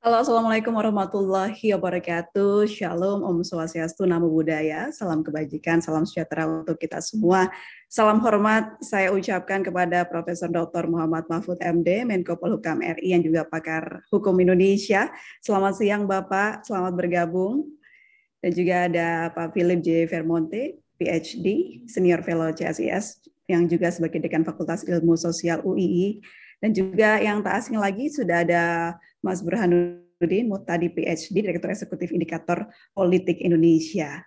Halo, Assalamualaikum warahmatullahi wabarakatuh. Shalom, Om Swastiastu, Namo Buddhaya, salam kebajikan, salam sejahtera untuk kita semua. Salam hormat saya ucapkan kepada Profesor Dr. Muhammad Mahfud MD, Menko Polhukam RI yang juga pakar hukum Indonesia. Selamat siang Bapak, selamat bergabung. Dan juga ada Pak Philip J. Vermonte, PhD, Senior Fellow CSIS, yang juga sebagai Dekan Fakultas Ilmu Sosial UII. Dan juga yang tak asing lagi sudah ada Mas Burhanuddin Muhtadi PhD, Direktur Eksekutif Indikator Politik Indonesia.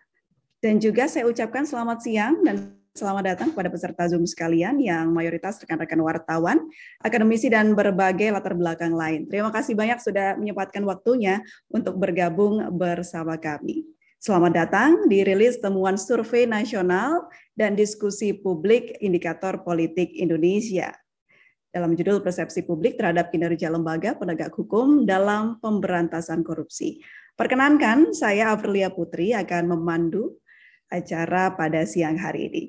Dan juga saya ucapkan selamat siang dan selamat datang kepada peserta Zoom sekalian yang mayoritas rekan-rekan wartawan, akademisi, dan berbagai latar belakang lain. Terima kasih banyak sudah menyempatkan waktunya untuk bergabung bersama kami. Selamat datang di rilis temuan survei nasional dan diskusi publik Indikator Politik Indonesia dalam judul Persepsi Publik terhadap Kinerja Lembaga Penegak Hukum dalam Pemberantasan Korupsi. Perkenankan, saya Aprilia Putri akan memandu acara pada siang hari ini.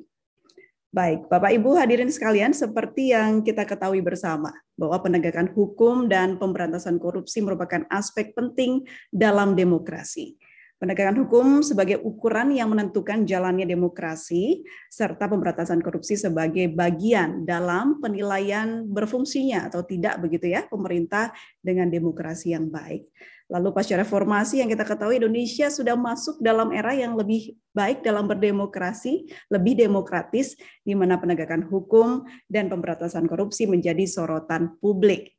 Baik, Bapak Ibu hadirin sekalian, seperti yang kita ketahui bersama, bahwa penegakan hukum dan pemberantasan korupsi merupakan aspek penting dalam demokrasi. Penegakan hukum sebagai ukuran yang menentukan jalannya demokrasi, serta pemberantasan korupsi sebagai bagian dalam penilaian berfungsinya atau tidak begitu ya pemerintah dengan demokrasi yang baik. Lalu pasca reformasi yang kita ketahui Indonesia sudah masuk dalam era yang lebih baik dalam berdemokrasi, lebih demokratis, di mana penegakan hukum dan pemberantasan korupsi menjadi sorotan publik.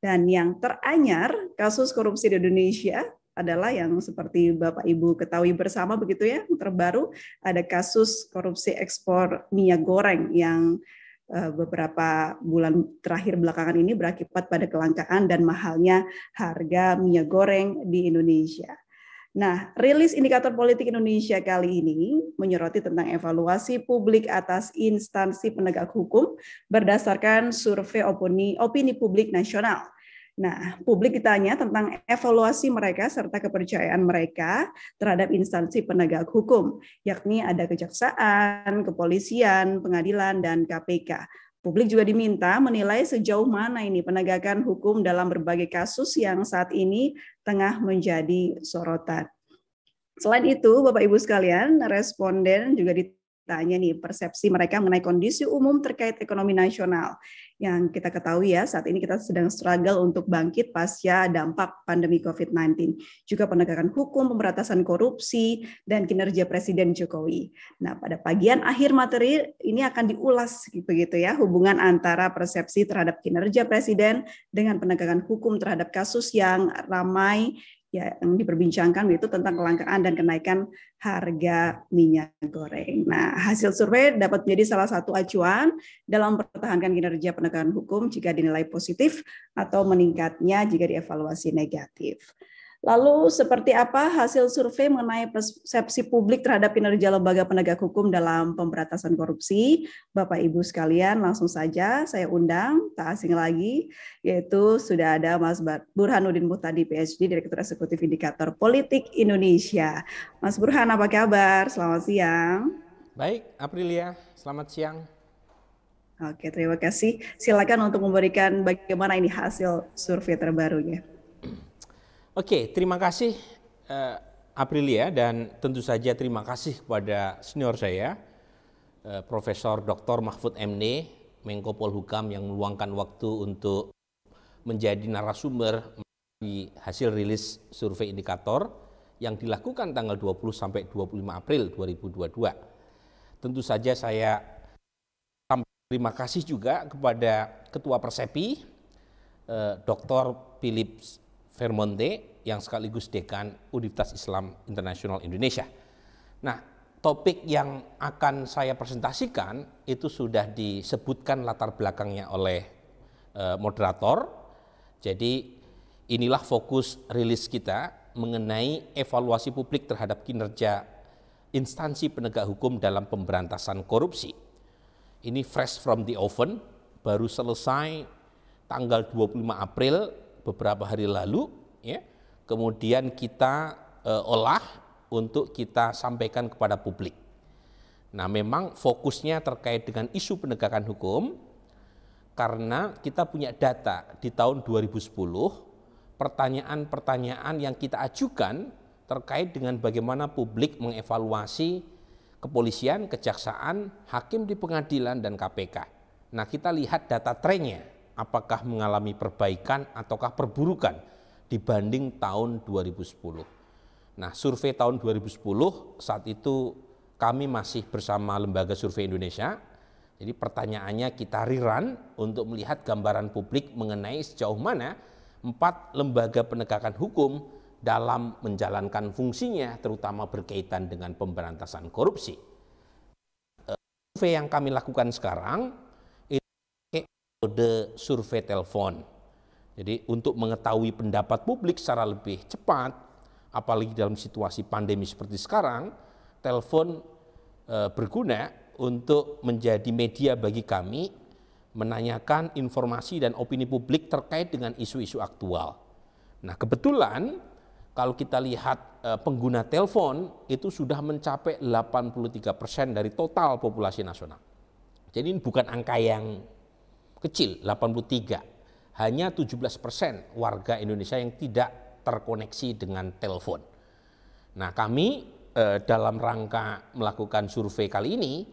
Dan yang teranyar, kasus korupsi di Indonesia adalah yang seperti Bapak Ibu ketahui bersama begitu ya, terbaru ada kasus korupsi ekspor minyak goreng yang beberapa bulan terakhir belakangan ini berakibat pada kelangkaan dan mahalnya harga minyak goreng di Indonesia. Nah, rilis Indikator Politik Indonesia kali ini menyoroti tentang evaluasi publik atas instansi penegak hukum berdasarkan survei opini publik nasional. Nah, publik ditanya tentang evaluasi mereka serta kepercayaan mereka terhadap instansi penegak hukum, yakni ada kejaksaan, kepolisian, pengadilan, dan KPK. Publik juga diminta menilai sejauh mana ini penegakan hukum dalam berbagai kasus yang saat ini tengah menjadi sorotan. Selain itu, Bapak Ibu sekalian, responden juga ditanya nih persepsi mereka mengenai kondisi umum terkait ekonomi nasional. Yang kita ketahui ya, saat ini kita sedang struggle untuk bangkit pasca dampak pandemi COVID-19. Juga penegakan hukum, pemberantasan korupsi, dan kinerja Presiden Jokowi. Nah, pada bagian akhir materi ini akan diulas begitu ya, hubungan antara persepsi terhadap kinerja Presiden dengan penegakan hukum terhadap kasus yang ramai ya, yang diperbincangkan itu tentang kelangkaan dan kenaikan harga minyak goreng. Nah, hasil survei dapat menjadi salah satu acuan dalam mempertahankan kinerja penegakan hukum jika dinilai positif atau meningkatnya jika dievaluasi negatif. Lalu seperti apa hasil survei mengenai persepsi publik terhadap kinerja lembaga penegak hukum dalam pemberantasan korupsi? Bapak Ibu sekalian, langsung saja saya undang, tak asing lagi, yaitu sudah ada Mas Burhanuddin Muhtadi PhD, Direktur Eksekutif Indikator Politik Indonesia. Mas Burhan, apa kabar? Selamat siang. Baik, Aprilia, selamat siang. Oke, terima kasih. Silakan untuk memberikan bagaimana ini hasil survei terbarunya. Oke, terima kasih Aprilia, dan tentu saja terima kasih kepada senior saya, Profesor Dr. Mahfud MD, Menko Polhukam, yang meluangkan waktu untuk menjadi narasumber di hasil rilis survei indikator yang dilakukan tanggal 20 sampai 25 April 2022. Tentu saja saya terima kasih juga kepada Ketua Persepi, Dr. Philip Vermonte, yang sekaligus Dekan Universitas Islam Internasional Indonesia. Nah, topik yang akan saya presentasikan itu sudah disebutkan latar belakangnya oleh moderator. Jadi inilah fokus rilis kita mengenai evaluasi publik terhadap kinerja instansi penegak hukum dalam pemberantasan korupsi. Ini fresh from the oven, baru selesai tanggal 25 April beberapa hari lalu, ya. Kemudian kita olah untuk kita sampaikan kepada publik. Nah, memang fokusnya terkait dengan isu penegakan hukum karena kita punya data di tahun 2010 pertanyaan-pertanyaan yang kita ajukan terkait dengan bagaimana publik mengevaluasi kepolisian, kejaksaan, hakim di pengadilan, dan KPK. Nah, kita lihat data trennya, apakah mengalami perbaikan ataukah perburukan dibanding tahun 2010. Nah, survei tahun 2010 saat itu kami masih bersama Lembaga Survei Indonesia. Jadi pertanyaannya kita rerun untuk melihat gambaran publik mengenai sejauh mana 4 lembaga penegakan hukum dalam menjalankan fungsinya, terutama berkaitan dengan pemberantasan korupsi. Survei yang kami lakukan sekarang itu metode survei telepon. Jadi untuk mengetahui pendapat publik secara lebih cepat, apalagi dalam situasi pandemi seperti sekarang, telepon berguna untuk menjadi media bagi kami menanyakan informasi dan opini publik terkait dengan isu-isu aktual. Nah, kebetulan kalau kita lihat pengguna telepon itu sudah mencapai 83% dari total populasi nasional. Jadi ini bukan angka yang kecil, 83. Hanya 17% warga Indonesia yang tidak terkoneksi dengan telepon. Nah, kami dalam rangka melakukan survei kali ini,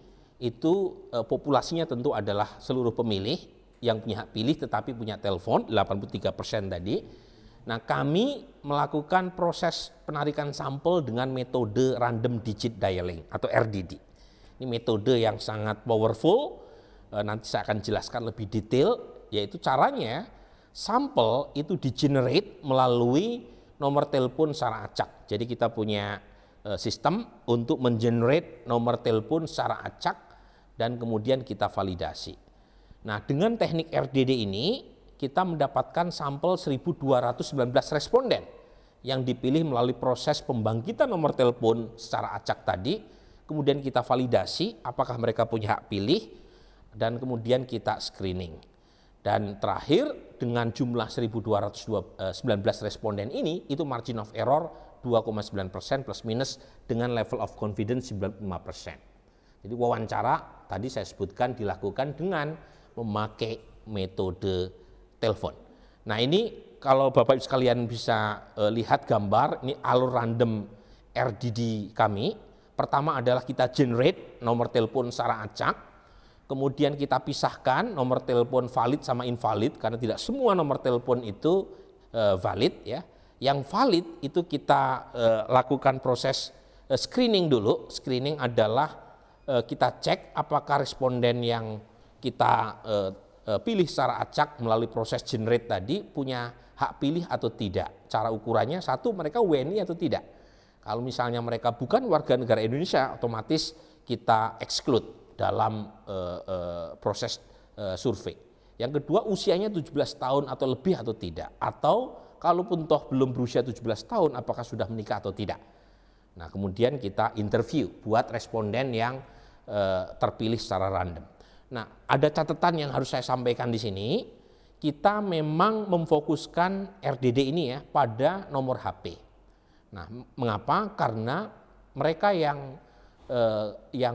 itu populasinya tentu adalah seluruh pemilih yang punya hak pilih tetapi punya telepon, 83% tadi. Nah, kami melakukan proses penarikan sampel dengan metode random digit dialing atau RDD. Ini metode yang sangat powerful, nanti saya akan jelaskan lebih detail, yaitu caranya sampel itu di-generate melalui nomor telepon secara acak. Jadi kita punya sistem untuk men-generate nomor telepon secara acak dan kemudian kita validasi. Nah, dengan teknik RDD ini kita mendapatkan sampel 1.219 responden yang dipilih melalui proses pembangkitan nomor telepon secara acak tadi, kemudian kita validasi apakah mereka punya hak pilih, dan kemudian kita screening. Dan terakhir dengan jumlah 1.219 responden ini, itu margin of error 2,9% plus minus dengan level of confidence 95%. Jadi wawancara tadi saya sebutkan dilakukan dengan memakai metode telepon. Nah, ini kalau Bapak Ibu sekalian bisa lihat gambar, ini alur random RDD kami. Pertama adalah kita generate nomor telepon secara acak, kemudian kita pisahkan nomor telepon valid sama invalid karena tidak semua nomor telepon itu valid ya. Yang valid itu kita lakukan proses screening dulu. Screening adalah kita cek apakah responden yang kita pilih secara acak melalui proses generate tadi punya hak pilih atau tidak. Cara ukurannya, satu, mereka WNI atau tidak. Kalau misalnya mereka bukan warga negara Indonesia, otomatis kita exclude dalam proses survei. Yang kedua, usianya 17 tahun atau lebih atau tidak. Atau kalaupun toh belum berusia 17 tahun, apakah sudah menikah atau tidak. Nah, kemudian kita interview buat responden yang terpilih secara random. Nah, ada catatan yang harus saya sampaikan di sini. Kita memang memfokuskan RDD ini ya pada nomor HP. Nah, mengapa? Karena mereka yang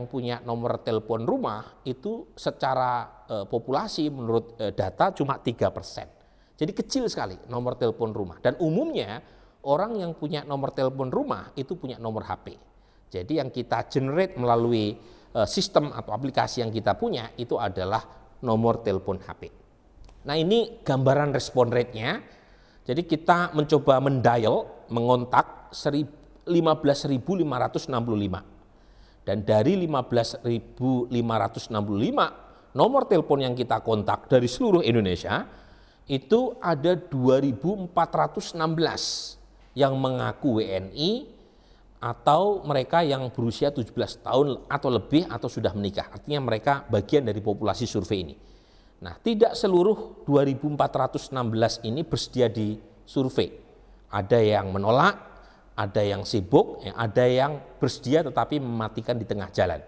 punya nomor telepon rumah itu secara populasi menurut data cuma 3%. Jadi kecil sekali nomor telepon rumah. Dan umumnya orang yang punya nomor telepon rumah itu punya nomor HP. Jadi yang kita generate melalui sistem atau aplikasi yang kita punya itu adalah nomor telepon HP. Nah, ini gambaran respon rate-nya. Jadi kita mencoba mengontak 15.565. Dan dari 15.565 nomor telepon yang kita kontak dari seluruh Indonesia, itu ada 2.416 yang mengaku WNI atau mereka yang berusia 17 tahun atau lebih atau sudah menikah. Artinya mereka bagian dari populasi survei ini. Nah, tidak seluruh 2.416 ini bersedia di survei. Ada yang menolak, ada yang sibuk, ada yang bersedia tetapi mematikan di tengah jalan.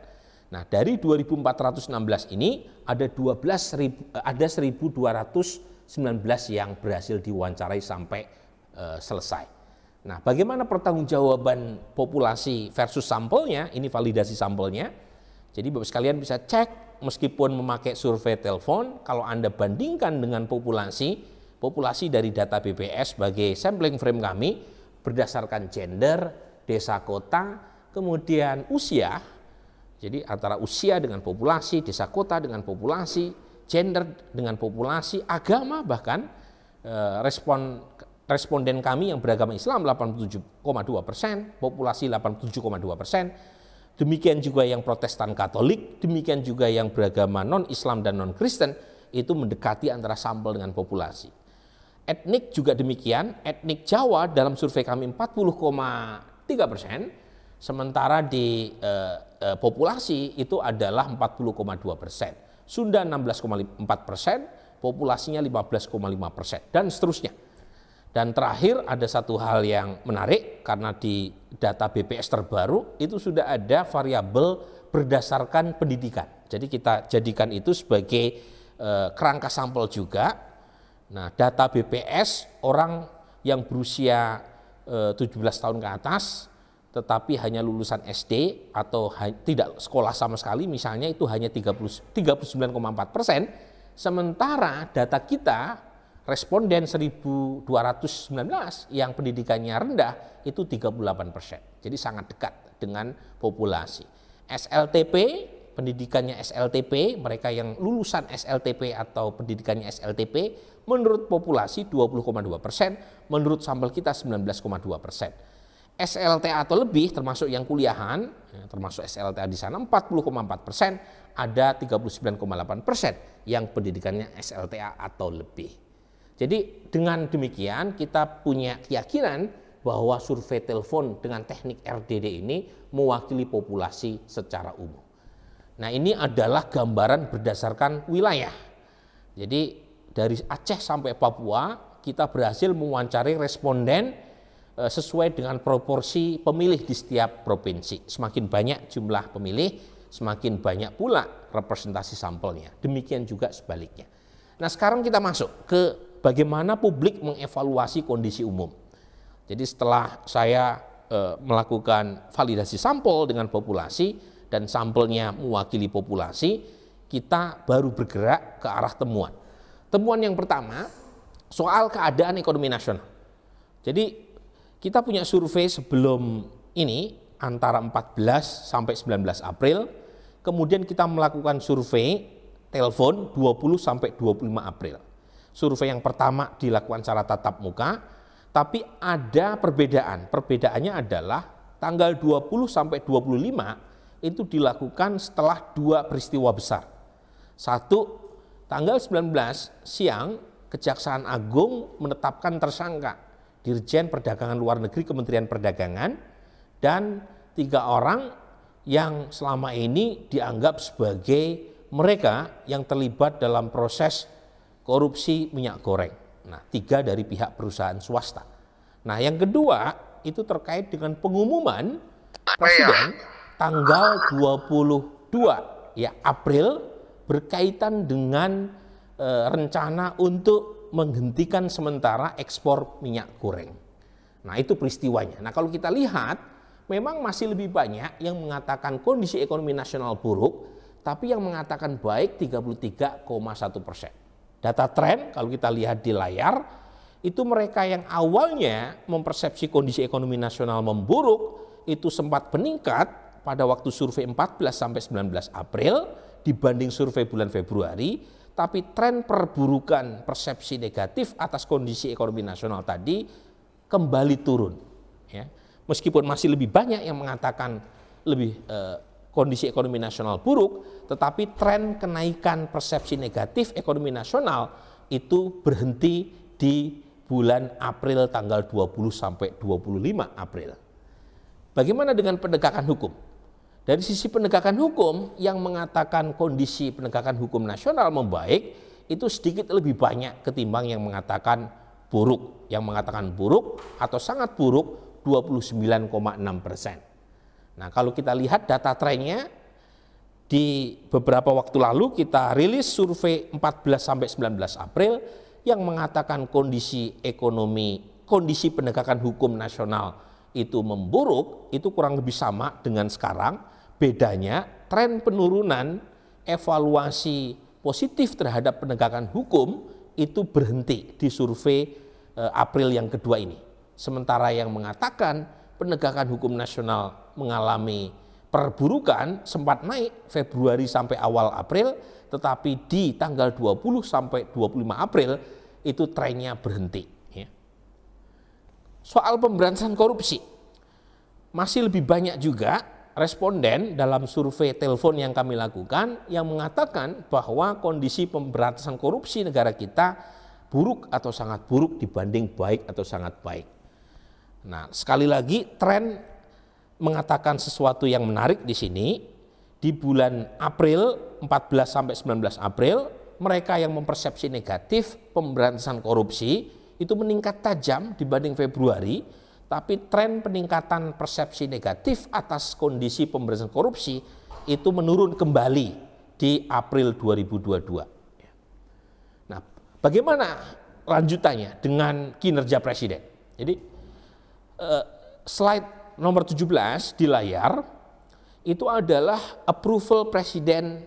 Nah, dari 2.416 ini ada 1.219 yang berhasil diwawancarai sampai selesai. Nah, bagaimana pertanggungjawaban populasi versus sampelnya? Ini validasi sampelnya. Jadi Bapak sekalian bisa cek meskipun memakai survei telepon, kalau Anda bandingkan dengan populasi populasi dari data BPS sebagai sampling frame kami berdasarkan gender, desa kota, kemudian usia. Jadi antara usia dengan populasi, desa kota dengan populasi, gender dengan populasi, agama bahkan responden kami yang beragama Islam 87,2%, populasi 87,2%. Demikian juga yang Protestan Katolik, demikian juga yang beragama non-Islam dan non-Kristen, itu mendekati antara sampel dengan populasi. Etnik juga demikian, etnik Jawa dalam survei kami 40,3%, sementara di populasi itu adalah 40,2%. Sunda 16,4%, populasinya 15,5%, dan seterusnya. Dan terakhir ada satu hal yang menarik, karena di data BPS terbaru itu sudah ada variabel berdasarkan pendidikan. Jadi kita jadikan itu sebagai kerangka sampel juga. Nah, data BPS orang yang berusia 17 tahun ke atas tetapi hanya lulusan SD atau tidak sekolah sama sekali, misalnya itu hanya 39,4%, sementara data kita responden 1.219 yang pendidikannya rendah itu 38%. Jadi sangat dekat dengan populasi. SLTP, pendidikannya SLTP, mereka yang lulusan SLTP atau pendidikannya SLTP, menurut populasi 20,2%, menurut sampel kita 19,2%. SLTA atau lebih termasuk yang kuliahan, termasuk SLTA di sana 40,4%, ada 39,8% yang pendidikannya SLTA atau lebih. Jadi dengan demikian kita punya keyakinan bahwa survei telepon dengan teknik RDD ini mewakili populasi secara umum. Nah, ini adalah gambaran berdasarkan wilayah. Jadi dari Aceh sampai Papua kita berhasil mewawancari responden sesuai dengan proporsi pemilih di setiap provinsi. Semakin banyak jumlah pemilih, semakin banyak pula representasi sampelnya. Demikian juga sebaliknya. Nah, sekarang kita masuk ke bagaimana publik mengevaluasi kondisi umum. Jadi setelah saya melakukan validasi sampel dengan populasi dan sampelnya mewakili populasi, kita baru bergerak ke arah temuan. Temuan yang pertama soal keadaan ekonomi nasional. Jadi kita punya survei sebelum ini antara 14 sampai 19 April, kemudian kita melakukan survei telepon 20 sampai 25 April. Survei yang pertama dilakukan secara tatap muka, tapi ada perbedaan. Perbedaannya adalah tanggal 20 sampai 25 itu dilakukan setelah dua peristiwa besar. Satu, tanggal 19 siang Kejaksaan Agung menetapkan tersangka Dirjen Perdagangan Luar Negeri Kementerian Perdagangan dan 3 orang yang selama ini dianggap sebagai mereka yang terlibat dalam proses korupsi minyak goreng. Nah, 3 dari pihak perusahaan swasta. Nah, yang kedua itu terkait dengan pengumuman Presiden tanggal 22 April berkaitan dengan rencana untuk menghentikan sementara ekspor minyak goreng. Nah, itu peristiwanya. Nah, kalau kita lihat memang masih lebih banyak yang mengatakan kondisi ekonomi nasional buruk, tapi yang mengatakan baik 33,1%. Data tren kalau kita lihat di layar, itu mereka yang awalnya mempersepsi kondisi ekonomi nasional memburuk, itu sempat meningkat pada waktu survei 14 sampai 19 April dibanding survei bulan Februari, tapi tren perburukan persepsi negatif atas kondisi ekonomi nasional tadi kembali turun. Ya. Meskipun masih lebih banyak yang mengatakan lebih kondisi ekonomi nasional buruk, tetapi tren kenaikan persepsi negatif ekonomi nasional itu berhenti di bulan April tanggal 20 sampai 25 April. Bagaimana dengan penegakan hukum? Dari sisi penegakan hukum yang mengatakan kondisi penegakan hukum nasional membaik itu sedikit lebih banyak ketimbang yang mengatakan buruk. Yang mengatakan buruk atau sangat buruk 29,6%. Nah, kalau kita lihat data trennya di beberapa waktu lalu kita rilis survei 14 sampai 19 April yang mengatakan kondisi ekonomi, kondisi penegakan hukum nasional itu memburuk, itu kurang lebih sama dengan sekarang. Bedanya tren penurunan evaluasi positif terhadap penegakan hukum itu berhenti di survei April yang kedua ini. Sementara yang mengatakan penegakan hukum nasional mengalami perburukan sempat naik Februari sampai awal April, tetapi di tanggal 20 sampai 25 April itu trennya berhenti. Ya. Soal pemberantasan korupsi, masih lebih banyak juga responden dalam survei telepon yang kami lakukan yang mengatakan bahwa kondisi pemberantasan korupsi negara kita buruk atau sangat buruk dibanding baik atau sangat baik. Nah, sekali lagi tren mengatakan sesuatu yang menarik di sini. Di bulan April 14 sampai 19 April, mereka yang mempersepsi negatif pemberantasan korupsi itu meningkat tajam dibanding Februari, tapi tren peningkatan persepsi negatif atas kondisi pemberantasan korupsi itu menurun kembali di April 2022. Nah, bagaimana lanjutannya dengan kinerja Presiden? Jadi slide nomor 17 di layar itu adalah approval Presiden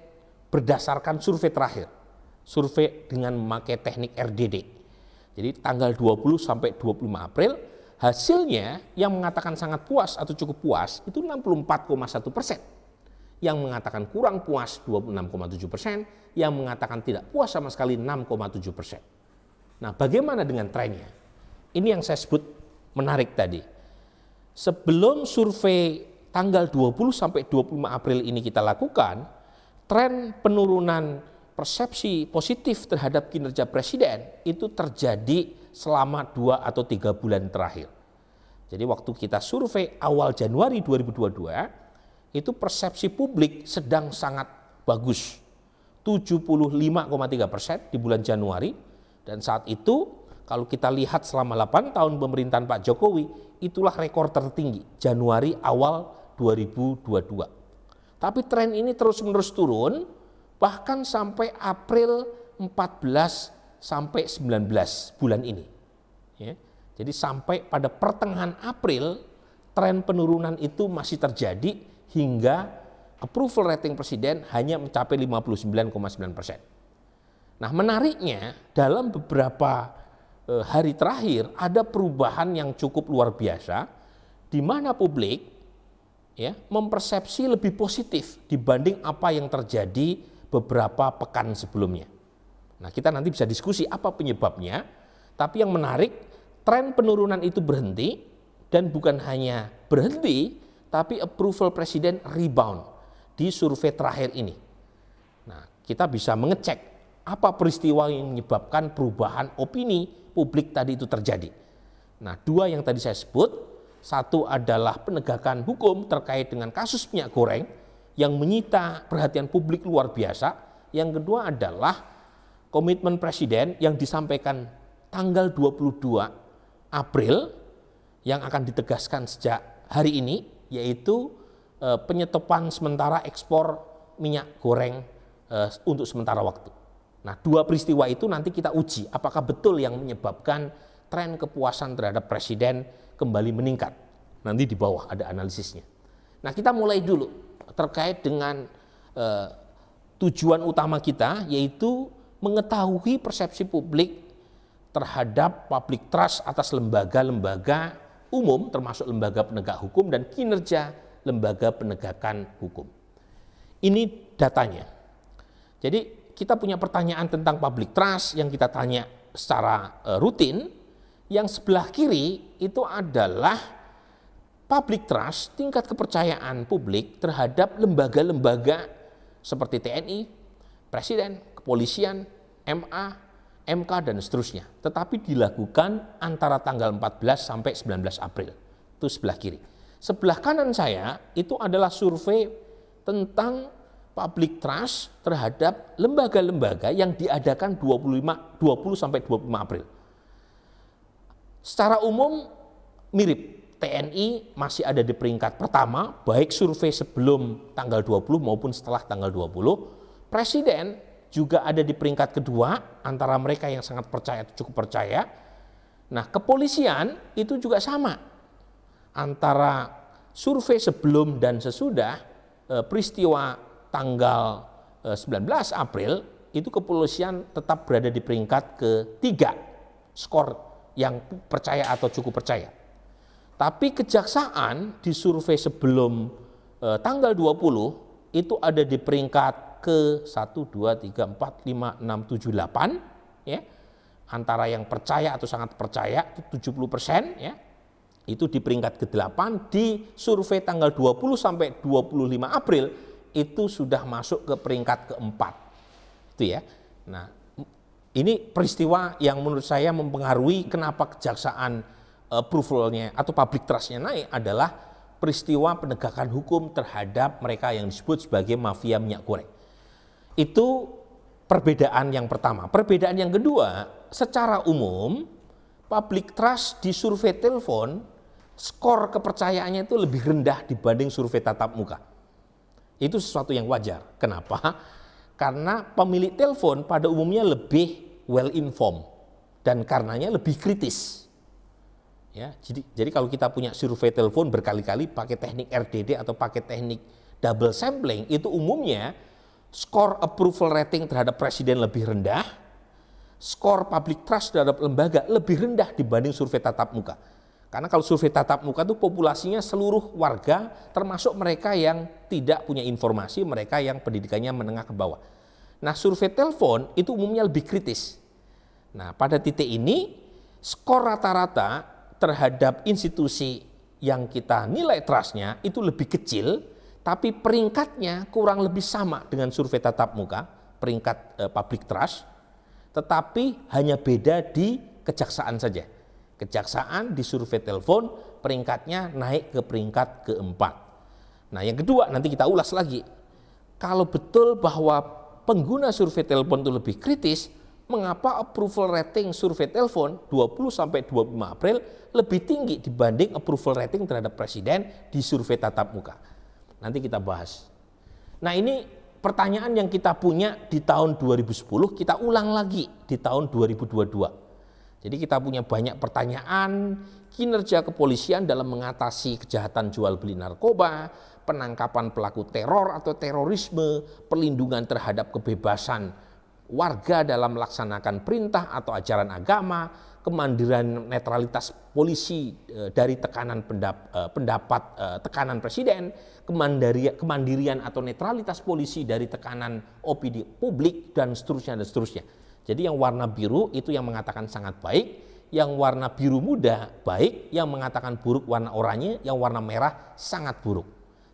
berdasarkan survei terakhir. Survei dengan memakai teknik RDD. Jadi tanggal 20 sampai 25 April, hasilnya yang mengatakan sangat puas atau cukup puas itu 64,1%. Yang mengatakan kurang puas 26,7%, yang mengatakan tidak puas sama sekali 6,7%. Nah, bagaimana dengan trennya? Ini yang saya sebut menarik tadi. Sebelum survei tanggal 20 sampai 25 April ini kita lakukan, tren penurunan persepsi positif terhadap kinerja Presiden itu terjadi selama 2 atau 3 bulan terakhir. Jadi waktu kita survei awal Januari 2022, itu persepsi publik sedang sangat bagus. 75,3% di bulan Januari, dan saat itu kalau kita lihat selama 8 tahun pemerintahan Pak Jokowi, itulah rekor tertinggi Januari awal 2022. Tapi tren ini terus-menerus turun, bahkan sampai April 14 sampai 19 bulan ini. Ya. Jadi sampai pada pertengahan April, tren penurunan itu masih terjadi hingga approval rating Presiden hanya mencapai 59,9%. Nah, menariknya dalam beberapa hari terakhir ada perubahan yang cukup luar biasa, di mana publik mempersepsi lebih positif dibanding apa yang terjadi beberapa pekan sebelumnya. Nah, kita nanti bisa diskusi apa penyebabnya, tapi yang menarik tren penurunan itu berhenti, dan bukan hanya berhenti, tapi approval Presiden rebound di survei terakhir ini. Nah, kita bisa mengecek apa peristiwa yang menyebabkan perubahan opini publik tadi itu terjadi. Nah, 2 yang tadi saya sebut, satu adalah penegakan hukum terkait dengan kasus minyak goreng yang menyita perhatian publik luar biasa. Yang kedua adalah komitmen Presiden yang disampaikan tanggal 22 April yang akan ditegaskan sejak hari ini, yaitu penyetopan sementara ekspor minyak goreng untuk sementara waktu. Nah, 2 peristiwa itu nanti kita uji apakah betul yang menyebabkan tren kepuasan terhadap Presiden kembali meningkat. Nanti di bawah ada analisisnya. Nah, kita mulai dulu terkait dengan tujuan utama kita, yaitu mengetahui persepsi publik terhadap public trust atas lembaga-lembaga umum, termasuk lembaga penegak hukum dan kinerja lembaga penegakan hukum. Ini datanya. Jadi kita punya pertanyaan tentang public trust yang kita tanya secara rutin. Yang sebelah kiri itu adalah public trust, tingkat kepercayaan publik terhadap lembaga-lembaga seperti TNI, Presiden, Kepolisian, MA, MK, dan seterusnya. Tetapi dilakukan antara tanggal 14 sampai 19 April. Itu sebelah kiri. Sebelah kanan saya itu adalah survei tentang public trust terhadap lembaga-lembaga yang diadakan 20 sampai 25 April. Secara umum mirip, TNI masih ada di peringkat pertama, baik survei sebelum tanggal 20 maupun setelah tanggal 20. Presiden juga ada di peringkat kedua antara mereka yang sangat percaya atau cukup percaya. Nah, kepolisian itu juga sama. Antara survei sebelum dan sesudah peristiwa tanggal 19 April itu kepolisian tetap berada di peringkat ketiga skor yang percaya atau cukup percaya. Tapi kejaksaan di survei sebelum tanggal 20 itu ada di peringkat ke 1, 2, 3, 4, 5, 6, 7, 8 ya. Antara yang percaya atau sangat percaya itu 70% ya. Itu di peringkat ke-8 di survei tanggal 20 sampai 25 April itu sudah masuk ke peringkat ke-4. Itu ya. Nah, ini peristiwa yang menurut saya mempengaruhi kenapa kejaksaan approval-nya atau public trust-nya naik adalah peristiwa penegakan hukum terhadap mereka yang disebut sebagai mafia minyak goreng. Itu perbedaan yang pertama. Perbedaan yang kedua, secara umum public trust di survei telepon skor kepercayaannya itu lebih rendah dibanding survei tatap muka. Itu sesuatu yang wajar. Kenapa? Karena pemilik telepon pada umumnya lebih well informed dan karenanya lebih kritis. Ya, jadi kalau kita punya survei telepon berkali-kali pakai teknik RDD atau pakai teknik double sampling, itu umumnya skor approval rating terhadap presiden lebih rendah, skor public trust terhadap lembaga lebih rendah dibanding survei tatap muka. Karena kalau survei tatap muka itu populasinya seluruh warga, termasuk mereka yang tidak punya informasi, mereka yang pendidikannya menengah ke bawah. Nah, survei telepon itu umumnya lebih kritis. Nah, pada titik ini skor rata-rata terhadap institusi yang kita nilai trustnya itu lebih kecil, tapi peringkatnya kurang lebih sama dengan survei tatap muka, peringkat public trust, tetapi hanya beda di kejaksaan saja. Kejaksaan di survei telepon peringkatnya naik ke peringkat ke-4. Nah, yang kedua nanti kita ulas lagi. Kalau betul bahwa pengguna survei telepon itu lebih kritis, mengapa approval rating survei telepon 20 sampai 25 April lebih tinggi dibanding approval rating terhadap presiden di survei tatap muka? Nanti kita bahas. Nah, ini pertanyaan yang kita punya di tahun 2010, kita ulang lagi di tahun 2022. Jadi kita punya banyak pertanyaan kinerja kepolisian dalam mengatasi kejahatan jual beli narkoba, penangkapan pelaku teror atau terorisme, perlindungan terhadap kebebasan warga dalam melaksanakan perintah atau ajaran agama, kemandirian netralitas polisi dari tekanan tekanan presiden, kemandirian atau netralitas polisi dari tekanan opini publik dan seterusnya dan seterusnya. Jadi yang warna biru itu yang mengatakan sangat baik, yang warna biru muda baik, yang mengatakan buruk warna oranye, yang warna merah sangat buruk.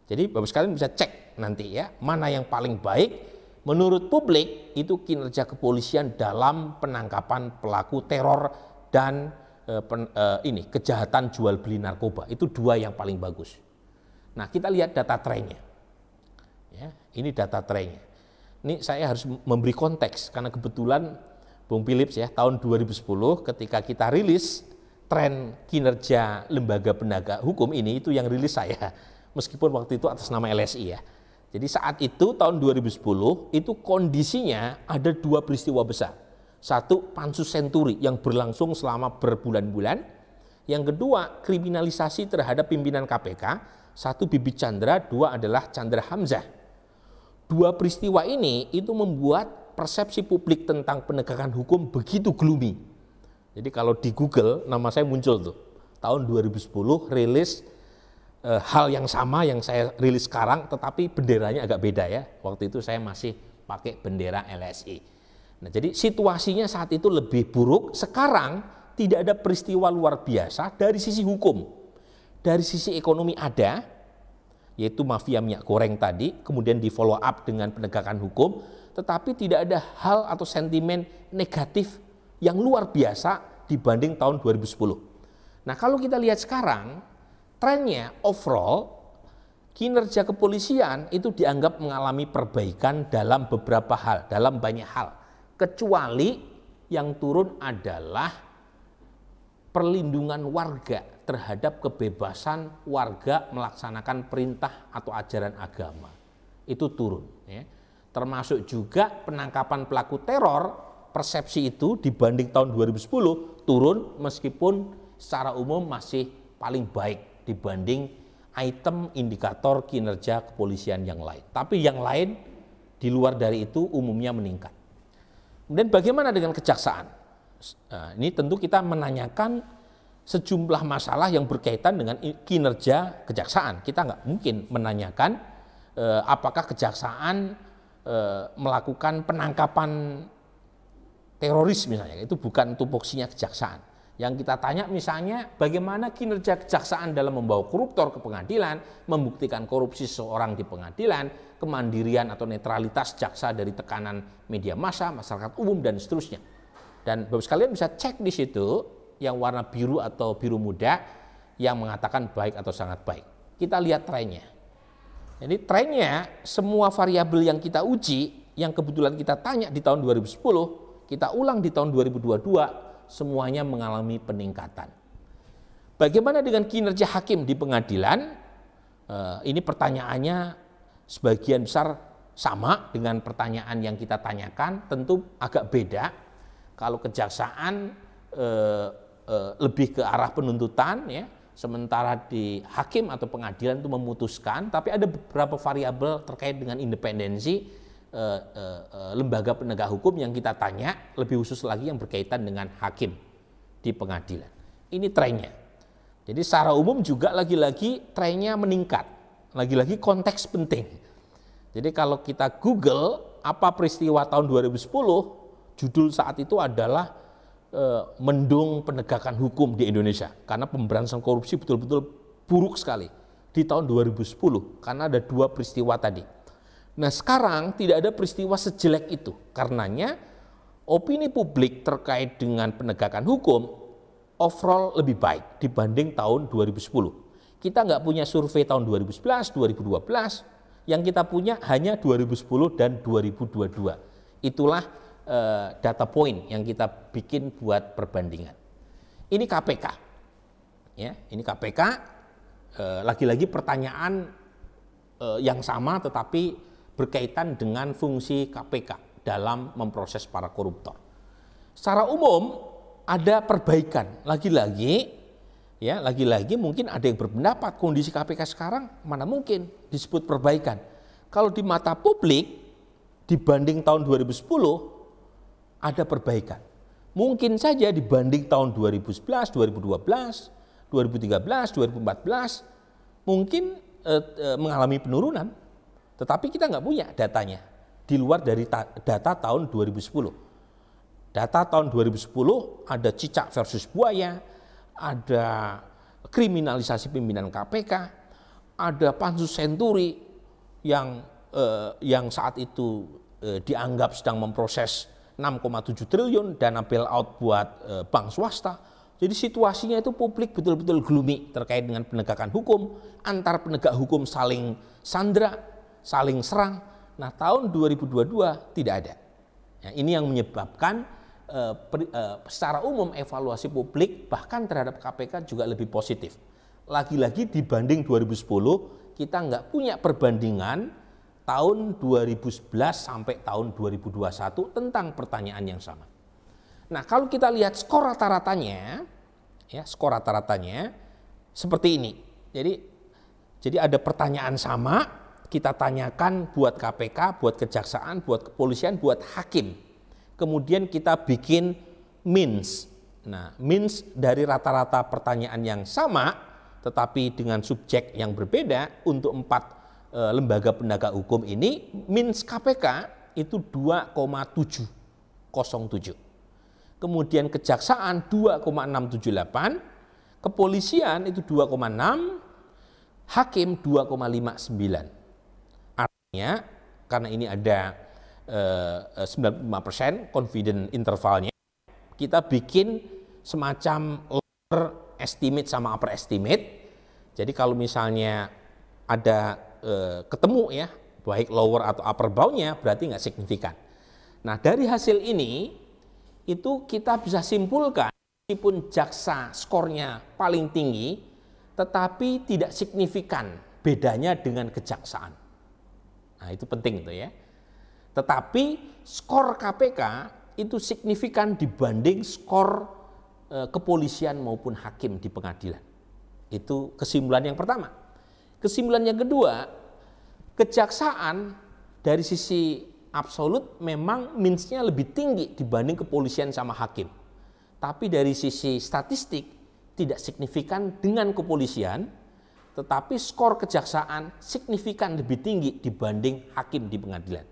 Jadi Bapak sekalian bisa cek nanti ya, mana yang paling baik. Menurut publik itu kinerja kepolisian dalam penangkapan pelaku teror dan kejahatan jual beli narkoba, itu dua yang paling bagus. Nah, kita lihat data trennya. Ya, ini data trennya. Ini saya harus memberi konteks karena kebetulan Bung Philips ya tahun 2010 ketika kita rilis tren kinerja lembaga penegak hukum ini itu yang rilis saya, meskipun waktu itu atas nama LSI ya. Jadi saat itu tahun 2010 itu kondisinya ada dua peristiwa besar. Satu, Pansus Senturi yang berlangsung selama berbulan-bulan. Yang kedua, kriminalisasi terhadap pimpinan KPK. Satu Bibit Chandra, dua adalah Chandra Hamzah. Dua peristiwa ini itu membuat persepsi publik tentang penegakan hukum begitu gloomy. Jadi kalau di Google nama saya muncul tuh. Tahun 2010 rilis hal yang sama yang saya rilis sekarang, tetapi benderanya agak beda ya. Waktu itu saya masih pakai bendera LSI. Nah, jadi situasinya saat itu lebih buruk. Sekarang tidak ada peristiwa luar biasa dari sisi hukum. Dari sisi ekonomi ada, yaitu mafia minyak goreng tadi, kemudian di follow up dengan penegakan hukum, tetapi tidak ada hal atau sentimen negatif yang luar biasa dibanding tahun 2010. Nah, kalau kita lihat sekarang, trennya overall kinerja kepolisian itu dianggap mengalami perbaikan dalam beberapa hal, dalam banyak hal. Kecuali yang turun adalah perlindungan warga terhadap kebebasan warga melaksanakan perintah atau ajaran agama. Itu turun. Ya. Termasuk juga penangkapan pelaku teror, persepsi itu dibanding tahun 2010 turun meskipun secara umum masih paling baik dibanding item indikator kinerja kepolisian yang lain. Tapi yang lain di luar dari itu umumnya meningkat. Kemudian bagaimana dengan kejaksaan? Nah, ini tentu kita menanyakan sejumlah masalah yang berkaitan dengan kinerja kejaksaan. Kita nggak mungkin menanyakan apakah kejaksaan melakukan penangkapan teroris misalnya. Itu bukan tupoksinya kejaksaan. Yang kita tanya misalnya bagaimana kinerja kejaksaan dalam membawa koruptor ke pengadilan, membuktikan korupsi seseorang di pengadilan, kemandirian atau netralitas jaksa dari tekanan media massa, masyarakat umum, dan seterusnya. Dan Bapak sekalian bisa cek di situ yang warna biru atau biru muda yang mengatakan baik atau sangat baik. Kita lihat trennya. Jadi trennya semua variabel yang kita uji, yang kebetulan kita tanya di tahun 2010, kita ulang di tahun 2022, semuanya mengalami peningkatan. Bagaimana dengan kinerja hakim di pengadilan? Ini pertanyaannya sebagian besar sama dengan pertanyaan yang kita tanyakan, tentu agak beda. Kalau kejaksaan lebih ke arah penuntutan, ya, sementara di hakim atau pengadilan itu memutuskan, tapi ada beberapa variabel terkait dengan independensi lembaga penegak hukum yang kita tanya, lebih khusus lagi yang berkaitan dengan hakim di pengadilan. Ini trennya. Jadi secara umum juga lagi-lagi trennya meningkat. Lagi-lagi konteks penting. Jadi kalau kita Google apa peristiwa tahun 2010, judul saat itu adalah mendung penegakan hukum di Indonesia. Karena pemberantasan korupsi betul-betul buruk sekali di tahun 2010 karena ada dua peristiwa tadi. Nah sekarang tidak ada peristiwa sejelek itu, karenanya opini publik terkait dengan penegakan hukum overall lebih baik dibanding tahun 2010. Kita nggak punya survei tahun 2011, 2012, yang kita punya hanya 2010 dan 2022. Itulah data point yang kita bikin buat perbandingan. Ini KPK, ya, ini KPK. Lagi-lagi pertanyaan yang sama tetapi berkaitan dengan fungsi KPK dalam memproses para koruptor. Secara umum ada perbaikan. Lagi-lagi mungkin ada yang berpendapat kondisi KPK sekarang mana mungkin disebut perbaikan. Kalau di mata publik dibanding tahun 2010 ada perbaikan. Mungkin saja dibanding tahun 2011, 2012, 2013, 2014 mungkin mengalami penurunan. Tetapi kita nggak punya datanya di luar dari data tahun 2010. Data tahun 2010 ada cicak versus buaya, ada kriminalisasi pimpinan KPK, ada pansus senturi yang saat itu dianggap sedang memproses 6,7 triliun dana bailout buat bank swasta. Jadi situasinya itu publik betul-betul gloomy terkait dengan penegakan hukum, antar penegak hukum saling sandra, saling serang. Nah tahun 2022 tidak ada. Ya, ini yang menyebabkan secara umum evaluasi publik bahkan terhadap KPK juga lebih positif. Lagi-lagi dibanding 2010 kita nggak punya perbandingan tahun 2011 sampai tahun 2021 tentang pertanyaan yang sama. Nah kalau kita lihat skor rata-ratanya, ya skor rata-ratanya seperti ini. Jadi ada pertanyaan sama. Kita tanyakan buat KPK, buat kejaksaan, buat kepolisian, buat hakim. Kemudian kita bikin means. Nah, means dari rata-rata pertanyaan yang sama, tetapi dengan subjek yang berbeda untuk 4 lembaga penegak hukum ini, means KPK itu 2,707. Kemudian kejaksaan 2,678, kepolisian itu 2,6, hakim 2,59. Karena ini ada 95% confident intervalnya, kita bikin semacam lower estimate sama upper estimate. Jadi kalau misalnya ada ketemu ya, baik lower atau upper boundnya berarti nggak signifikan. Nah dari hasil ini itu kita bisa simpulkan meskipun jaksa skornya paling tinggi, tetapi tidak signifikan bedanya dengan kejaksaan. Nah itu penting itu ya. Tetapi skor KPK itu signifikan dibanding skor kepolisian maupun hakim di pengadilan. Itu kesimpulan yang pertama. Kesimpulan yang kedua, kejaksaan dari sisi absolut memang means-nya lebih tinggi dibanding kepolisian sama hakim. Tapi dari sisi statistik tidak signifikan dengan kepolisian, tetapi skor kejaksaan signifikan lebih tinggi dibanding hakim di pengadilan.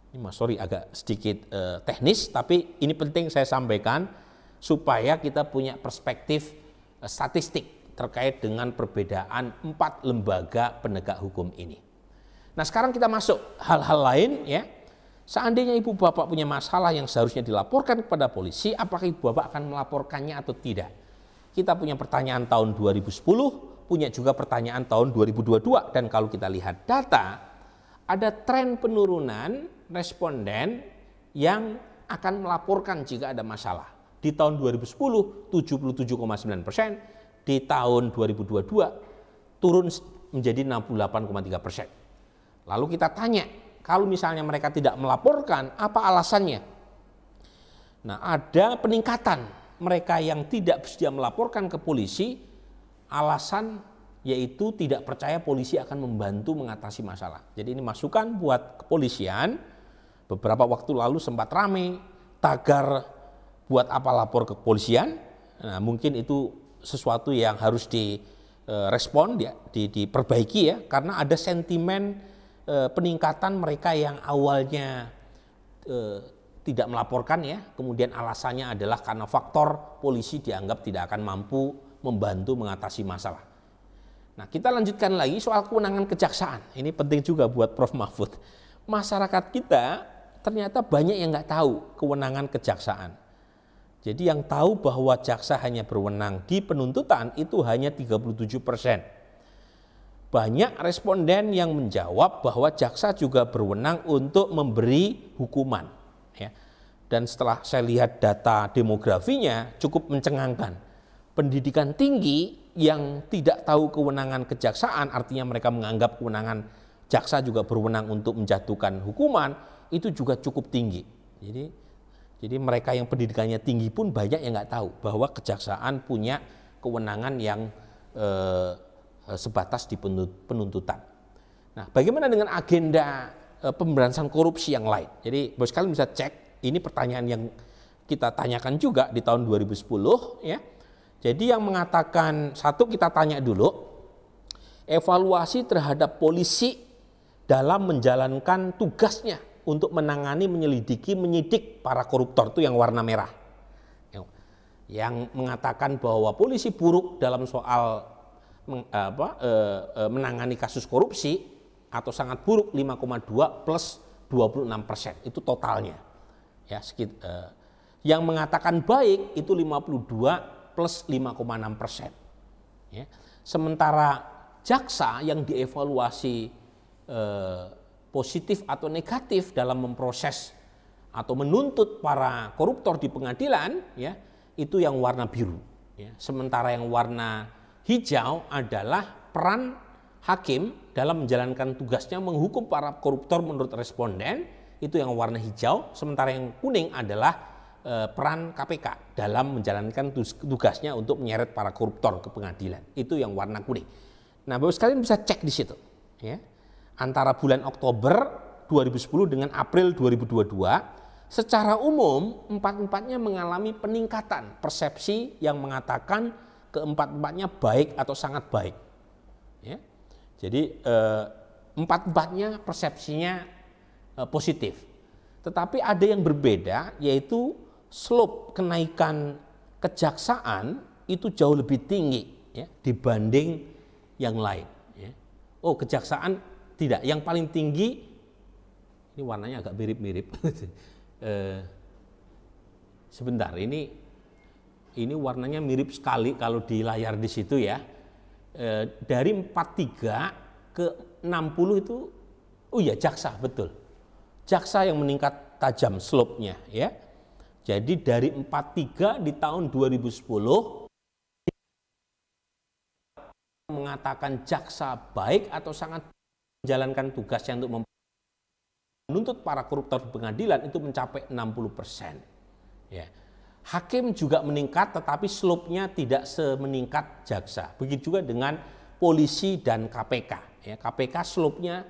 Ini sorry agak sedikit teknis, tapi ini penting saya sampaikan supaya kita punya perspektif statistik terkait dengan perbedaan 4 lembaga penegak hukum ini. Nah, sekarang kita masuk hal-hal lain ya. Seandainya ibu bapak punya masalah yang seharusnya dilaporkan kepada polisi, apakah ibu bapak akan melaporkannya atau tidak? Kita punya pertanyaan tahun 2010, punya juga pertanyaan tahun 2022, dan kalau kita lihat data, ada tren penurunan responden yang akan melaporkan jika ada masalah. Di tahun 2010 77,9%, di tahun 2022 turun menjadi 68,3%. Lalu kita tanya, kalau misalnya mereka tidak melaporkan, apa alasannya? Nah, ada peningkatan mereka yang tidak bersedia melaporkan ke polisi, alasan yaitu tidak percaya polisi akan membantu mengatasi masalah. Jadi ini masukan buat kepolisian. Beberapa waktu lalu sempat ramai tagar buat apa lapor ke kepolisian. Nah, mungkin itu sesuatu yang harus direspon, diperbaiki ya, karena ada sentimen peningkatan mereka yang awalnya tidak melaporkan ya, kemudian alasannya adalah karena faktor polisi dianggap tidak akan mampu membantu mengatasi masalah. Nah, kita lanjutkan lagi soal kewenangan kejaksaan. Ini penting juga buat Prof. Mahfud. Masyarakat kita ternyata banyak yang nggak tahu kewenangan kejaksaan. Jadi yang tahu bahwa jaksa hanya berwenang di penuntutan itu hanya 37%. Banyak responden yang menjawab bahwa jaksa juga berwenang untuk memberi hukuman. Ya. Dan setelah saya lihat data demografinya cukup mencengangkan. Pendidikan tinggi yang tidak tahu kewenangan kejaksaan, artinya mereka menganggap kewenangan jaksa juga berwenang untuk menjatuhkan hukuman, itu juga cukup tinggi. Jadi mereka yang pendidikannya tinggi pun banyak yang nggak tahu bahwa kejaksaan punya kewenangan yang sebatas di penuntutan. Nah, bagaimana dengan agenda pemberantasan korupsi yang lain? Jadi, Bos sekalian bisa cek, ini pertanyaan yang kita tanyakan juga di tahun 2010 ya. Jadi yang mengatakan, satu kita tanya dulu, evaluasi terhadap polisi dalam menjalankan tugasnya untuk menangani, menyelidiki, menyidik para koruptor, itu yang warna merah. Yang mengatakan bahwa polisi buruk dalam soal menangani kasus korupsi atau sangat buruk 5,2 plus 26%, itu totalnya. Ya, yang mengatakan baik itu 52 plus 5,6%. Ya. Sementara jaksa yang dievaluasi positif atau negatif dalam memproses atau menuntut para koruptor di pengadilan, ya, itu yang warna biru. Ya. Sementara yang warna hijau adalah peran hakim dalam menjalankan tugasnya menghukum para koruptor menurut responden, itu yang warna hijau. Sementara yang kuning adalah peran KPK dalam menjalankan tugasnya untuk menyeret para koruptor ke pengadilan, itu yang warna kuning. Nah, Bapak sekalian bisa cek di situ. Ya. Antara bulan Oktober 2010 dengan April 2022, secara umum empat-empatnya mengalami peningkatan persepsi yang mengatakan keempat-empatnya baik atau sangat baik. Ya. Jadi empat-empatnya persepsinya positif. Tetapi ada yang berbeda, yaitu slope kenaikan kejaksaan itu jauh lebih tinggi ya, dibanding yang lain. Ya. Oh, kejaksaan tidak. Yang paling tinggi, ini warnanya agak mirip-mirip. Sebentar, ini warnanya mirip sekali kalau di layar di situ ya. Dari 43 ke 60 itu, oh ya jaksa, betul. Jaksa yang meningkat tajam slope-nya ya. Jadi dari 43 di tahun 2010 mengatakan jaksa baik atau sangat menjalankan tugasnya untuk menuntut para koruptor di pengadilan itu mencapai 60%. Ya. Hakim juga meningkat, tetapi slope-nya tidak semeningkat jaksa. Begitu juga dengan polisi dan KPK. Ya, KPK slope-nya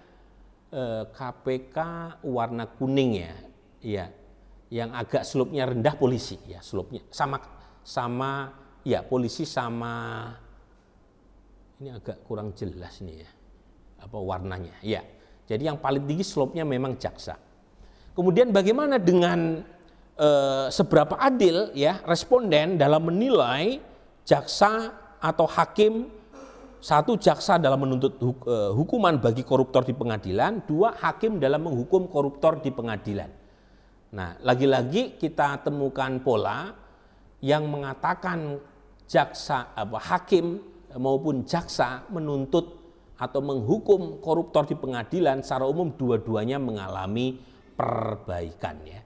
KPK warna kuning ya, ya, yang agak slope-nya rendah polisi ya, slope-nya sama ya polisi sama, ini agak kurang jelas nih ya, apa warnanya ya. Jadi yang paling tinggi slope-nya memang jaksa. Kemudian bagaimana dengan seberapa adil ya responden dalam menilai jaksa atau hakim, satu jaksa dalam menuntut hukuman bagi koruptor di pengadilan, dua hakim dalam menghukum koruptor di pengadilan. Nah, lagi-lagi kita temukan pola yang mengatakan hakim maupun jaksa menuntut atau menghukum koruptor di pengadilan secara umum dua-duanya mengalami perbaikan ya.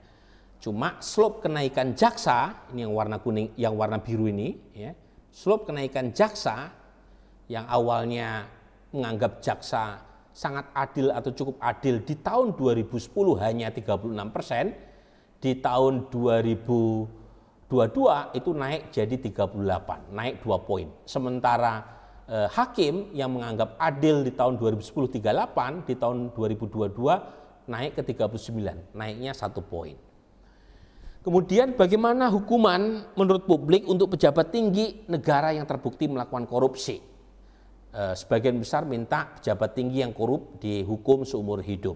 Cuma slope kenaikan jaksa, ini yang warna kuning, yang warna biru ini ya, slope kenaikan jaksa yang awalnya menganggap jaksa sangat adil atau cukup adil di tahun 2010 hanya 36%, di tahun 2022 itu naik jadi 38, naik 2 poin. Sementara hakim yang menganggap adil di tahun 2010 38, di tahun 2022 naik ke 39, naiknya 1 poin. Kemudian bagaimana hukuman menurut publik untuk pejabat tinggi negara yang terbukti melakukan korupsi? Sebagian besar minta pejabat tinggi yang korup dihukum seumur hidup.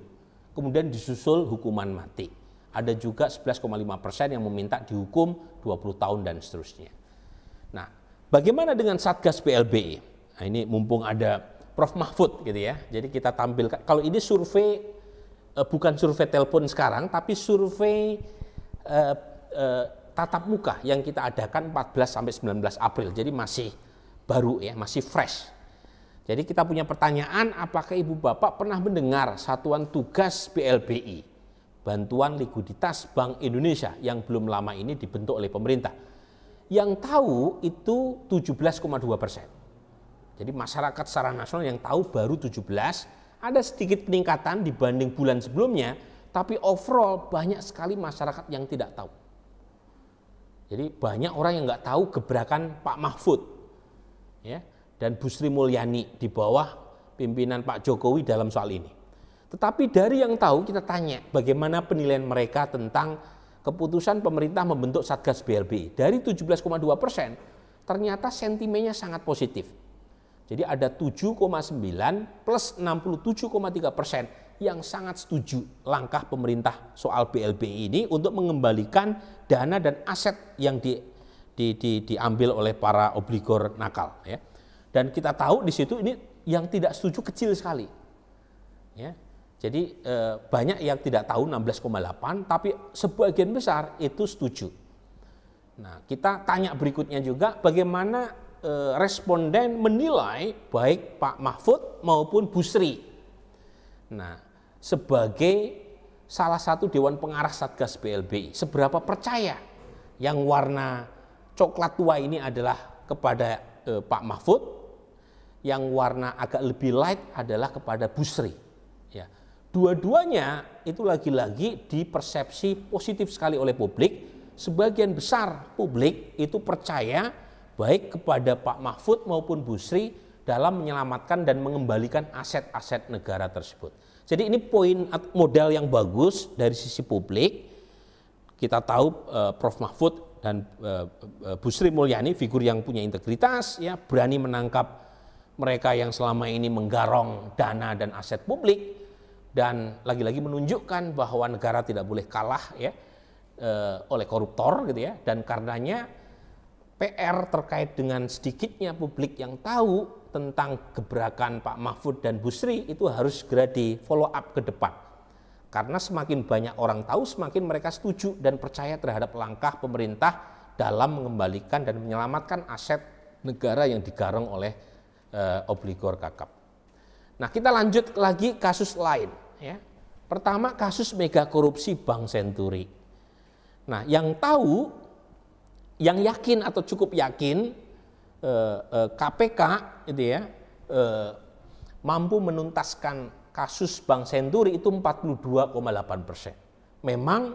Kemudian disusul hukuman mati. Ada juga 11,5% yang meminta dihukum 20 tahun dan seterusnya. Nah, bagaimana dengan Satgas BLBI? Nah, ini mumpung ada Prof. Mahfud gitu ya. Jadi kita tampilkan, kalau ini survei bukan survei telepon sekarang, tapi survei tatap muka yang kita adakan 14 sampai 19 April. Jadi masih baru ya, masih fresh. Jadi kita punya pertanyaan, apakah Ibu Bapak pernah mendengar Satuan Tugas BLBI, Bantuan Likuiditas Bank Indonesia yang belum lama ini dibentuk oleh pemerintah? Yang tahu itu 17,2%. Jadi masyarakat secara nasional yang tahu baru 17%, ada sedikit peningkatan dibanding bulan sebelumnya, tapi overall banyak sekali masyarakat yang tidak tahu. Jadi banyak orang yang nggak tahu gebrakan Pak Mahfud ya, dan Bu Sri Mulyani di bawah pimpinan Pak Jokowi dalam soal ini. Tetapi dari yang tahu kita tanya bagaimana penilaian mereka tentang keputusan pemerintah membentuk Satgas BLBI. Dari 17,2% ternyata sentimennya sangat positif. Jadi ada 7,9 plus 67,3% yang sangat setuju langkah pemerintah soal BLBI ini untuk mengembalikan dana dan aset yang diambil oleh para obligor nakal ya. Dan kita tahu di situ ini yang tidak setuju kecil sekali ya. Jadi banyak yang tidak tahu 16,8, tapi sebagian besar itu setuju. Nah, kita tanya berikutnya juga bagaimana responden menilai baik Pak Mahfud maupun Bu Sri. Nah, sebagai salah satu Dewan Pengarah Satgas BLBI, seberapa percaya yang warna coklat tua ini adalah kepada Pak Mahfud, yang warna agak lebih light adalah kepada Bu Sri. Ya, dua-duanya itu lagi-lagi dipersepsi positif sekali oleh publik. Sebagian besar publik itu percaya baik kepada Pak Mahfud maupun Bu Sri dalam menyelamatkan dan mengembalikan aset-aset negara tersebut. Jadi ini poin modal yang bagus dari sisi publik. Kita tahu Prof. Mahfud dan Bu Sri Mulyani figur yang punya integritas, ya, berani menangkap mereka yang selama ini menggarong dana dan aset publik, dan lagi-lagi menunjukkan bahwa negara tidak boleh kalah ya oleh koruptor gitu ya. Dan karenanya PR terkait dengan sedikitnya publik yang tahu tentang gebrakan Pak Mahfud dan Bu Sri itu harus segera di follow up ke depan. Karena semakin banyak orang tahu, semakin mereka setuju dan percaya terhadap langkah pemerintah dalam mengembalikan dan menyelamatkan aset negara yang digarong oleh obligor kakap. Nah, kita lanjut lagi kasus lain ya. Pertama, kasus mega korupsi Bank Senturi. Nah, yang tahu, yang yakin atau cukup yakin KPK itu ya mampu menuntaskan kasus Bank Senturi itu 42,8%. Memang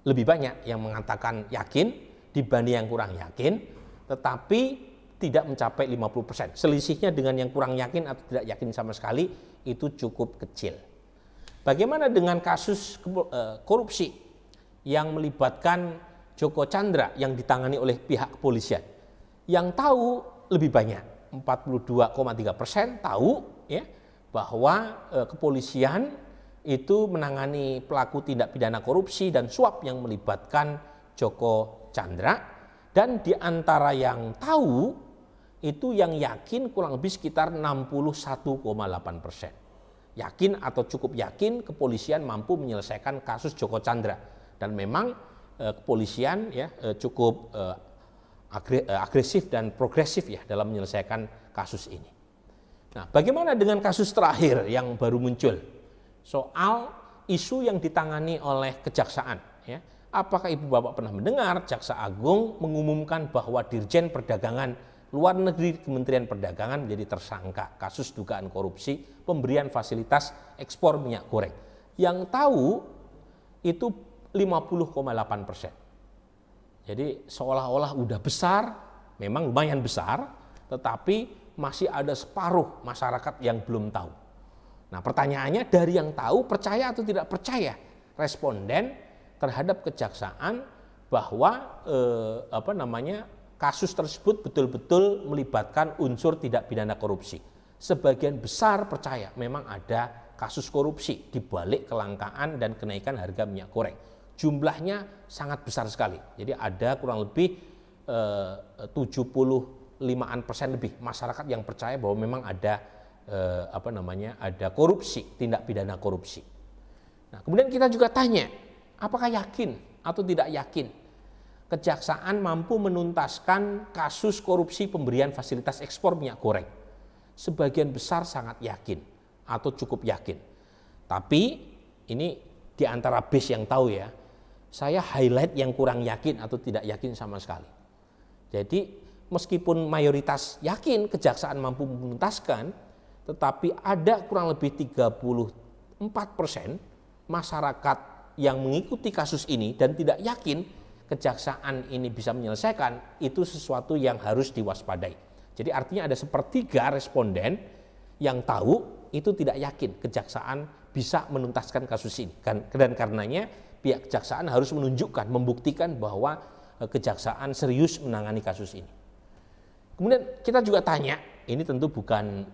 lebih banyak yang mengatakan yakin dibanding yang kurang yakin, tetapi tidak mencapai 50%. Selisihnya dengan yang kurang yakin atau tidak yakin sama sekali itu cukup kecil. Bagaimana dengan kasus korupsi yang melibatkan Joko Chandra yang ditangani oleh pihak kepolisian? Yang tahu lebih banyak, 42,3% tahu ya bahwa kepolisian itu menangani pelaku tindak pidana korupsi dan suap yang melibatkan Joko Chandra, dan di antara yang tahu itu yang yakin kurang lebih sekitar 61,8%. Yakin atau cukup yakin kepolisian mampu menyelesaikan kasus Joko Chandra, dan memang kepolisian ya cukup agresif dan progresif ya dalam menyelesaikan kasus ini. Nah, bagaimana dengan kasus terakhir yang baru muncul soal isu yang ditangani oleh kejaksaan? Ya, apakah Ibu Bapak pernah mendengar Jaksa Agung mengumumkan bahwa Dirjen Perdagangan Luar Negeri Kementerian Perdagangan menjadi tersangka kasus dugaan korupsi pemberian fasilitas ekspor minyak goreng? Yang tahu itu 50,8%. Jadi seolah-olah udah besar, memang lumayan besar, tetapi masih ada separuh masyarakat yang belum tahu. Nah, pertanyaannya, dari yang tahu percaya atau tidak percaya responden terhadap kejaksaan bahwa kasus tersebut betul-betul melibatkan unsur tidak pidana korupsi? Sebagian besar percaya memang ada kasus korupsi di balik kelangkaan dan kenaikan harga minyak goreng. Jumlahnya sangat besar sekali. Jadi ada kurang lebih 75% lebih masyarakat yang percaya bahwa memang ada ada korupsi, tindak pidana korupsi. Nah, kemudian kita juga tanya, apakah yakin atau tidak yakin kejaksaan mampu menuntaskan kasus korupsi pemberian fasilitas ekspor minyak goreng? Sebagian besar sangat yakin atau cukup yakin. Tapi ini di antara base yang tahu ya, saya highlight yang kurang yakin atau tidak yakin sama sekali. Jadi meskipun mayoritas yakin kejaksaan mampu menuntaskan, tetapi ada kurang lebih 34% masyarakat yang mengikuti kasus ini dan tidak yakin kejaksaan ini bisa menyelesaikan. Itu sesuatu yang harus diwaspadai. Jadi artinya ada sepertiga responden yang tahu itu tidak yakin kejaksaan bisa menuntaskan kasus ini. Dan karenanya pihak kejaksaan harus menunjukkan, membuktikan bahwa kejaksaan serius menangani kasus ini. Kemudian kita juga tanya, ini tentu bukan,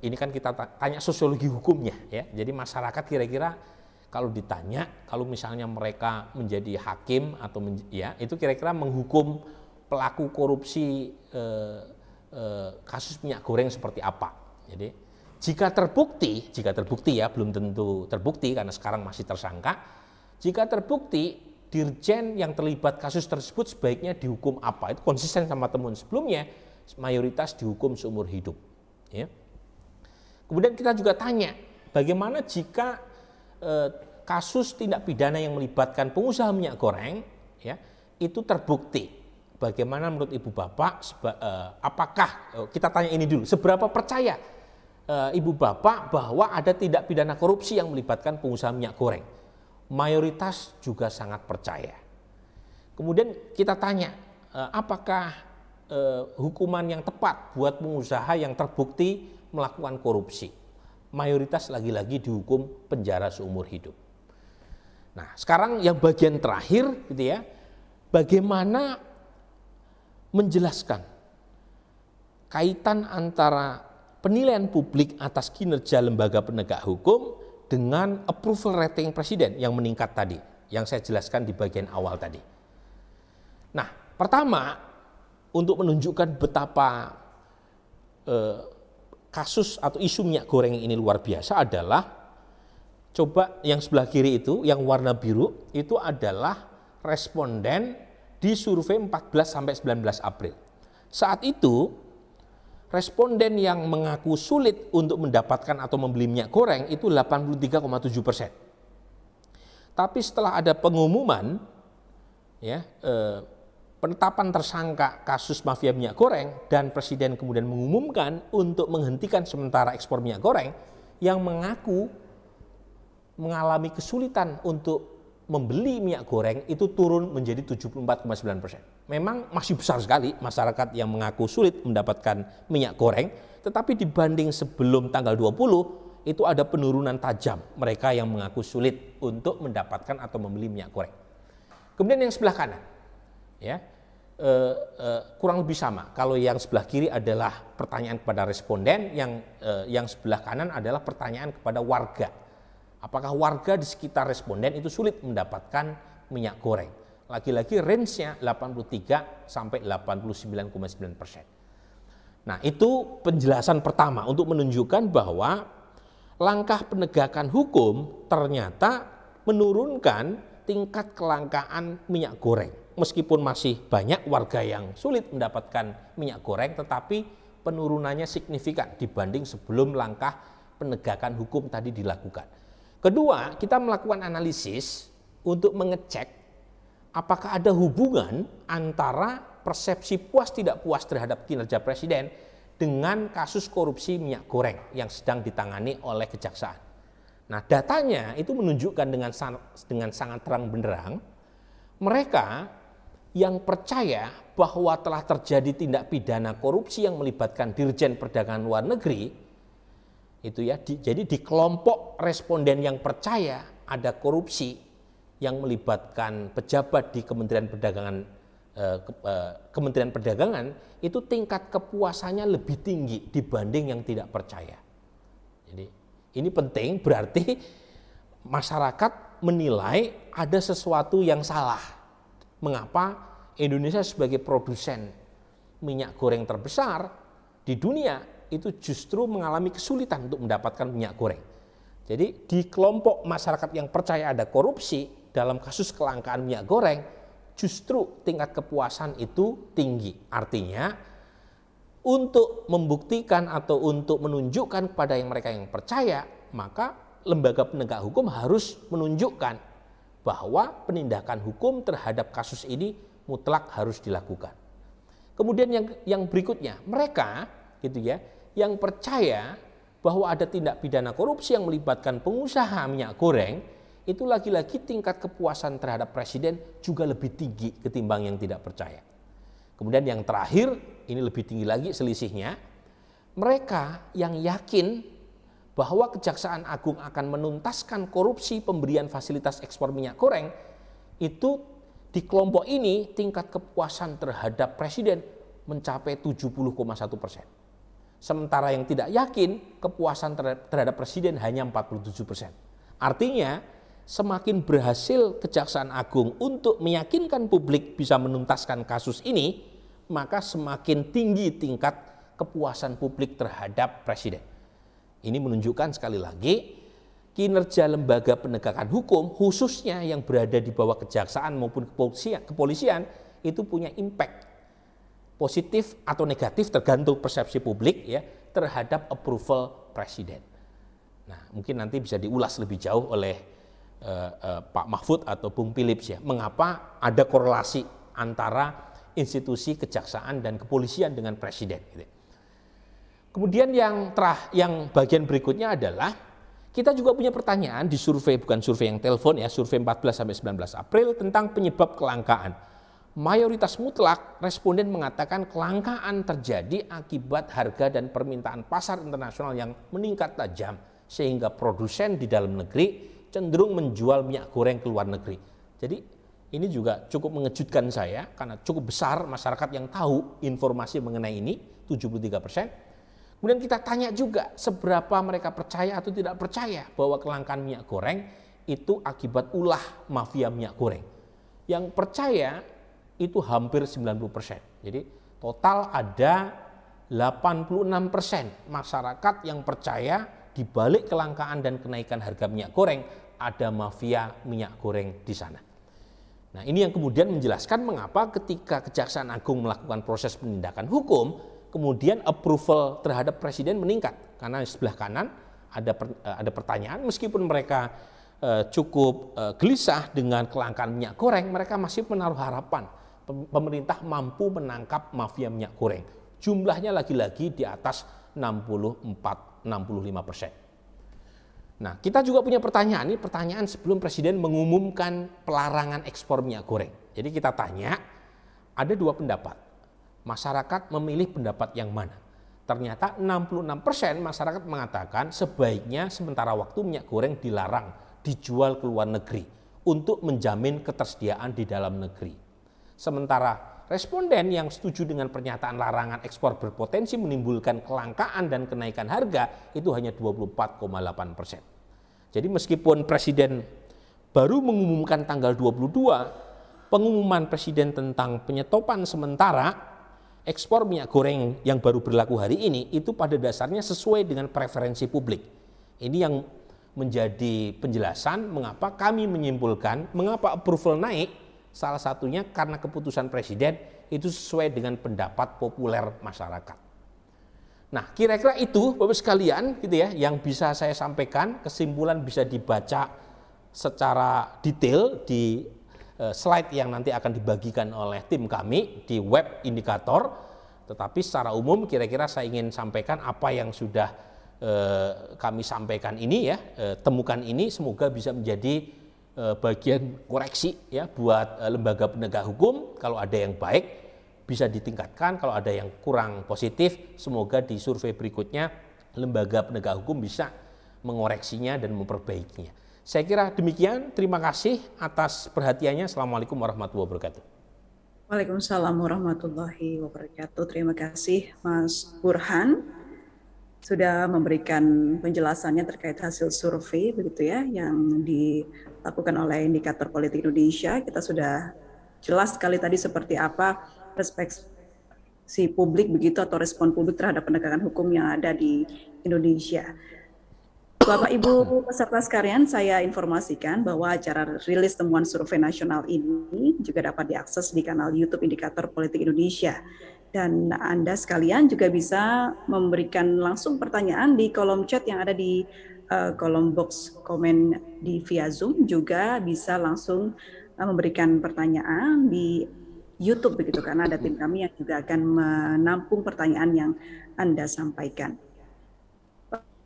ini kan kita tanya sosiologi hukumnya ya. Jadi masyarakat kira-kira kalau ditanya, kalau misalnya mereka menjadi hakim atau itu kira-kira menghukum pelaku korupsi kasus minyak goreng seperti apa. Jadi jika terbukti ya, belum tentu terbukti karena sekarang masih tersangka. Jika terbukti dirjen yang terlibat kasus tersebut sebaiknya dihukum apa? Itu konsisten sama temuan sebelumnya, mayoritas dihukum seumur hidup. Ya. Kemudian kita juga tanya, bagaimana jika kasus tindak pidana yang melibatkan pengusaha minyak goreng, ya, itu terbukti? Bagaimana menurut Ibu Bapak? Apakah kita tanya ini dulu? Seberapa percaya Ibu Bapak bahwa ada tindak pidana korupsi yang melibatkan pengusaha minyak goreng? Mayoritas juga sangat percaya. Kemudian kita tanya, apakah hukuman yang tepat buat pengusaha yang terbukti melakukan korupsi? Mayoritas lagi-lagi dihukum penjara seumur hidup. Nah, sekarang yang bagian terakhir gitu ya, bagaimana menjelaskan kaitan antara penilaian publik atas kinerja lembaga penegak hukum dengan approval rating presiden yang meningkat tadi, yang saya jelaskan di bagian awal tadi. Nah, pertama, untuk menunjukkan betapa kasus atau isu minyak goreng ini luar biasa adalah, coba yang sebelah kiri itu, yang warna biru, itu adalah responden di survei 14-19 April. Saat itu, responden yang mengaku sulit untuk mendapatkan atau membeli minyak goreng itu 83,7%. Tapi setelah ada pengumuman, ya, penetapan tersangka kasus mafia minyak goreng dan presiden kemudian mengumumkan untuk menghentikan sementara ekspor minyak goreng, yang mengaku mengalami kesulitan untuk membeli minyak goreng itu turun menjadi 74,9%. Memang masih besar sekali masyarakat yang mengaku sulit mendapatkan minyak goreng, tetapi dibanding sebelum tanggal 20 itu ada penurunan tajam mereka yang mengaku sulit untuk mendapatkan atau membeli minyak goreng. Kemudian yang sebelah kanan, ya kurang lebih sama. Kalau yang sebelah kiri adalah pertanyaan kepada responden, yang sebelah kanan adalah pertanyaan kepada warga. Apakah warga di sekitar responden itu sulit mendapatkan minyak goreng? Lagi-lagi range-nya 83 sampai 89,9%. Nah, itu penjelasan pertama untuk menunjukkan bahwa langkah penegakan hukum ternyata menurunkan tingkat kelangkaan minyak goreng. Meskipun masih banyak warga yang sulit mendapatkan minyak goreng, tetapi penurunannya signifikan dibanding sebelum langkah penegakan hukum tadi dilakukan. Kedua, kita melakukan analisis untuk mengecek apakah ada hubungan antara persepsi puas tidak puas terhadap kinerja presiden dengan kasus korupsi minyak goreng yang sedang ditangani oleh kejaksaan. Nah, datanya itu menunjukkan dengan sangat terang benderang mereka yang percaya bahwa telah terjadi tindak pidana korupsi yang melibatkan Dirjen Perdagangan Luar Negeri itu ya, jadi di kelompok responden yang percaya ada korupsi yang melibatkan pejabat di Kementerian Perdagangan itu tingkat kepuasannya lebih tinggi dibanding yang tidak percaya. Jadi ini penting, berarti masyarakat menilai ada sesuatu yang salah. Mengapa Indonesia sebagai produsen minyak goreng terbesar di dunia itu justru mengalami kesulitan untuk mendapatkan minyak goreng. Jadi di kelompok masyarakat yang percaya ada korupsi dalam kasus kelangkaan minyak goreng, justru tingkat kepuasan itu tinggi. Artinya untuk membuktikan atau untuk menunjukkan kepada mereka yang percaya, maka lembaga penegak hukum harus menunjukkan bahwa penindakan hukum terhadap kasus ini mutlak harus dilakukan. Kemudian yang berikutnya, mereka gitu ya, yang percaya bahwa ada tindak pidana korupsi yang melibatkan pengusaha minyak goreng, itu lagi-lagi tingkat kepuasan terhadap presiden juga lebih tinggi ketimbang yang tidak percaya. Kemudian yang terakhir, ini lebih tinggi lagi selisihnya, mereka yang yakin bahwa Kejaksaan Agung akan menuntaskan korupsi pemberian fasilitas ekspor minyak goreng, itu di kelompok ini tingkat kepuasan terhadap presiden mencapai 70,1%. Sementara yang tidak yakin, kepuasan terhadap presiden hanya 47%. Artinya, semakin berhasil Kejaksaan Agung untuk meyakinkan publik bisa menuntaskan kasus ini, maka semakin tinggi tingkat kepuasan publik terhadap presiden. Ini menunjukkan sekali lagi, kinerja lembaga penegakan hukum, khususnya yang berada di bawah kejaksaan maupun kepolisian, itu punya impact positif atau negatif tergantung persepsi publik ya terhadap approval presiden. Nah, mungkin nanti bisa diulas lebih jauh oleh Pak Mahfud atau Bung Philips ya, mengapa ada korelasi antara institusi kejaksaan dan kepolisian dengan presiden. Gitu. Kemudian yang bagian berikutnya adalah kita juga punya pertanyaan di survei, bukan survei yang telepon ya, survei 14 sampai 19 April tentang penyebab kelangkaan. Mayoritas mutlak responden mengatakan kelangkaan terjadi akibat harga dan permintaan pasar internasional yang meningkat tajam sehingga produsen di dalam negeri cenderung menjual minyak goreng ke luar negeri. Jadi ini juga cukup mengejutkan saya karena cukup besar masyarakat yang tahu informasi mengenai ini, 73%. Kemudian kita tanya juga seberapa mereka percaya atau tidak percaya bahwa kelangkaan minyak goreng itu akibat ulah mafia minyak goreng. Yang percaya itu hampir 90%. Jadi total ada 86% masyarakat yang percaya di balik kelangkaan dan kenaikan harga minyak goreng ada mafia minyak goreng di sana. Nah, ini yang kemudian menjelaskan mengapa ketika Kejaksaan Agung melakukan proses penindakan hukum, kemudian approval terhadap presiden meningkat. Karena di sebelah kanan ada pertanyaan, meskipun mereka cukup gelisah dengan kelangkaan minyak goreng, mereka masih menaruh harapan pemerintah mampu menangkap mafia minyak goreng. Jumlahnya lagi-lagi di atas 64-65%. Nah, kita juga punya pertanyaan, ini pertanyaan sebelum presiden mengumumkan pelarangan ekspor minyak goreng. Jadi kita tanya, ada dua pendapat. Masyarakat memilih pendapat yang mana? Ternyata 66% masyarakat mengatakan sebaiknya sementara waktu minyak goreng dilarang dijual ke luar negeri untuk menjamin ketersediaan di dalam negeri. Sementara responden yang setuju dengan pernyataan larangan ekspor berpotensi menimbulkan kelangkaan dan kenaikan harga itu hanya 24,8%. Jadi meskipun Presiden baru mengumumkan tanggal 22, pengumuman Presiden tentang penyetopan sementara ekspor minyak goreng yang baru berlaku hari ini itu pada dasarnya sesuai dengan preferensi publik. Ini yang menjadi penjelasan mengapa kami menyimpulkan mengapa approval naik, salah satunya karena keputusan Presiden itu sesuai dengan pendapat populer masyarakat. Nah, kira-kira itu Bapak sekalian gitu ya yang bisa saya sampaikan. Kesimpulan bisa dibaca secara detail di slide yang nanti akan dibagikan oleh tim kami di web indikator. Tetapi secara umum kira-kira saya ingin sampaikan apa yang sudah kami sampaikan ini ya, temukan ini semoga bisa menjadi bagian koreksi ya buat lembaga penegak hukum. Kalau ada yang baik bisa ditingkatkan, kalau ada yang kurang positif semoga di survei berikutnya lembaga penegak hukum bisa mengoreksinya dan memperbaikinya. Saya kira demikian, terima kasih atas perhatiannya. Assalamualaikum warahmatullahi wabarakatuh. Waalaikumsalam warahmatullahi wabarakatuh. Terima kasih Mas Burhan sudah memberikan penjelasannya terkait hasil survei begitu ya yang dilakukan oleh Indikator Politik Indonesia. Kita sudah jelas sekali tadi seperti apa perspektif publik begitu atau respon publik terhadap penegakan hukum yang ada di Indonesia. Bapak Ibu peserta sekalian, saya informasikan bahwa acara rilis temuan survei nasional ini juga dapat diakses di kanal YouTube Indikator Politik Indonesia. Dan Anda sekalian juga bisa memberikan langsung pertanyaan di kolom chat yang ada di kolom box komen di via Zoom, juga bisa langsung memberikan pertanyaan di YouTube begitu, karena ada tim kami yang juga akan menampung pertanyaan yang Anda sampaikan.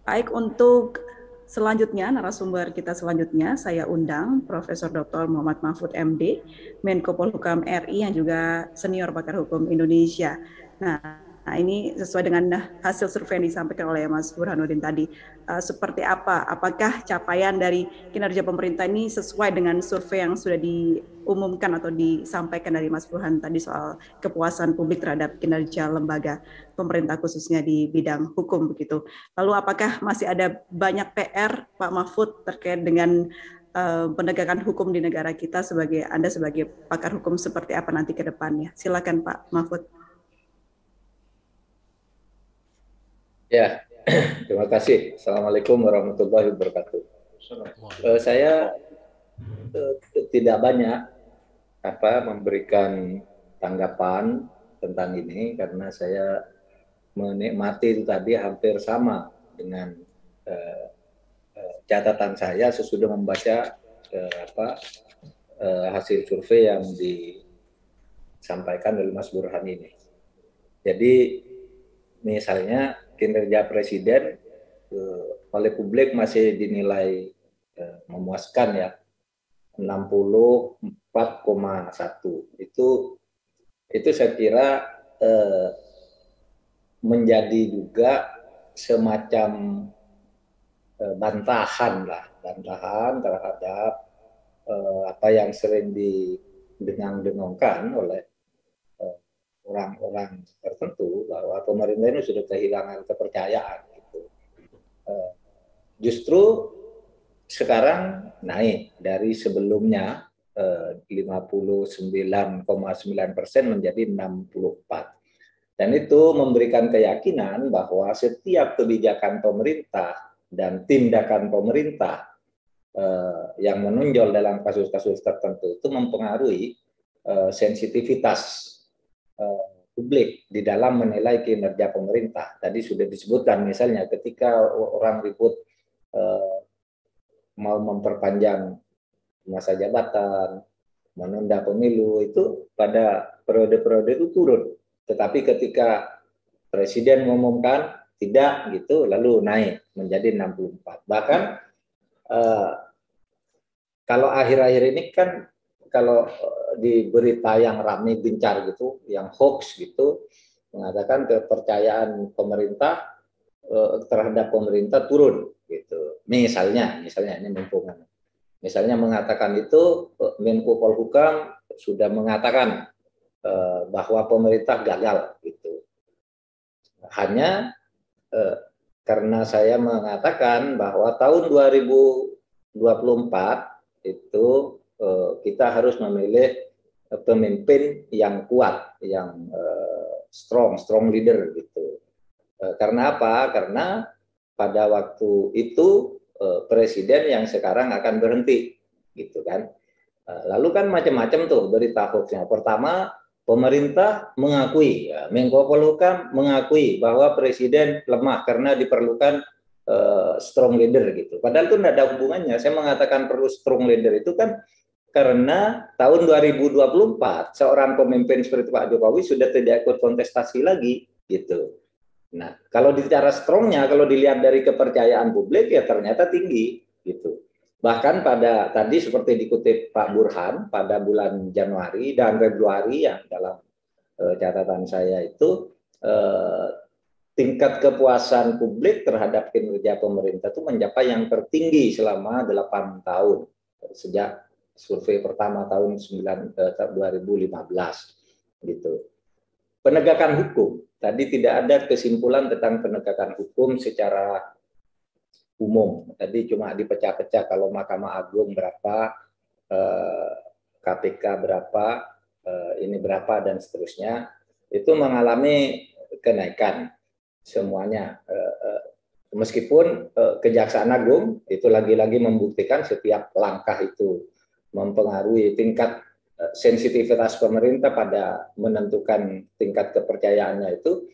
Baik, untuk selanjutnya, narasumber kita selanjutnya, saya undang Profesor Dr. Muhammad Mahfud MD, Menko Polhukam RI yang juga senior pakar hukum Indonesia. Nah, ini sesuai dengan hasil survei yang disampaikan oleh Mas Burhanuddin tadi. Seperti apa? Apakah capaian dari kinerja pemerintah ini sesuai dengan survei yang sudah diumumkan atau disampaikan dari Mas Burhan tadi soal kepuasan publik terhadap kinerja lembaga pemerintah khususnya di bidang hukum begitu. Lalu apakah masih ada banyak PR Pak Mahfud terkait dengan penegakan hukum di negara kita Anda sebagai pakar hukum seperti apa nanti ke depannya? Silakan Pak Mahfud. Ya, terima kasih. Assalamualaikum warahmatullahi wabarakatuh. Saya tidak banyak memberikan tanggapan tentang ini karena saya menikmati itu tadi hampir sama dengan catatan saya sesudah membaca hasil survei yang disampaikan oleh Mas Burhan ini. Jadi misalnya kinerja Presiden oleh publik masih dinilai memuaskan ya, 64,1. Itu saya kira menjadi juga semacam bantahan terhadap apa yang sering didengang-dengungkan oleh orang-orang tertentu bahwa pemerintah ini sudah kehilangan kepercayaan. Gitu. Justru sekarang naik dari sebelumnya 59,9% menjadi 64%. Dan itu memberikan keyakinan bahwa setiap kebijakan pemerintah dan tindakan pemerintah yang menonjol dalam kasus-kasus tertentu itu mempengaruhi sensitivitas publik di dalam menilai kinerja pemerintah. Tadi sudah disebutkan misalnya ketika orang ribut mau memperpanjang masa jabatan, menunda pemilu, itu pada periode-periode itu turun. Tetapi ketika Presiden mengumumkan tidak gitu, lalu naik menjadi 64. Bahkan kalau akhir-akhir ini kan kalau di berita yang ramai gencar gitu, yang hoax gitu, mengatakan kepercayaan pemerintah terhadap pemerintah turun gitu. Misalnya ini mumpung. Misalnya mengatakan itu Menko Polhukam sudah mengatakan bahwa pemerintah gagal gitu. Hanya karena saya mengatakan bahwa tahun 2024 itu kita harus memilih pemimpin yang kuat, yang strong leader gitu. Karena apa? Karena pada waktu itu presiden yang sekarang akan berhenti, gitu kan. Lalu kan macam-macam tuh berita hoaxnya. Pertama, pemerintah mengakui, ya, Menko Polhukam mengakui bahwa presiden lemah karena diperlukan strong leader gitu. Padahal itu tidak ada hubungannya. Saya mengatakan perlu strong leader itu kan karena tahun 2024 seorang pemimpin seperti Pak Jokowi sudah tidak ikut kontestasi lagi gitu. Nah, kalau bicara strongnya, kalau dilihat dari kepercayaan publik ya ternyata tinggi gitu. Bahkan pada tadi seperti dikutip Pak Burhan pada bulan Januari dan Februari yang dalam catatan saya itu tingkat kepuasan publik terhadap kinerja pemerintah itu mencapai yang tertinggi selama 8 tahun sejak survei pertama tahun 2015 gitu. Penegakan hukum, tadi tidak ada kesimpulan tentang penegakan hukum secara umum. Tadi cuma dipecah-pecah kalau Mahkamah Agung berapa, KPK berapa, ini berapa dan seterusnya. Itu mengalami kenaikan semuanya. Meskipun Kejaksaan Agung itu lagi-lagi membuktikan setiap langkah itu mempengaruhi tingkat sensitivitas pemerintah pada menentukan tingkat kepercayaannya itu.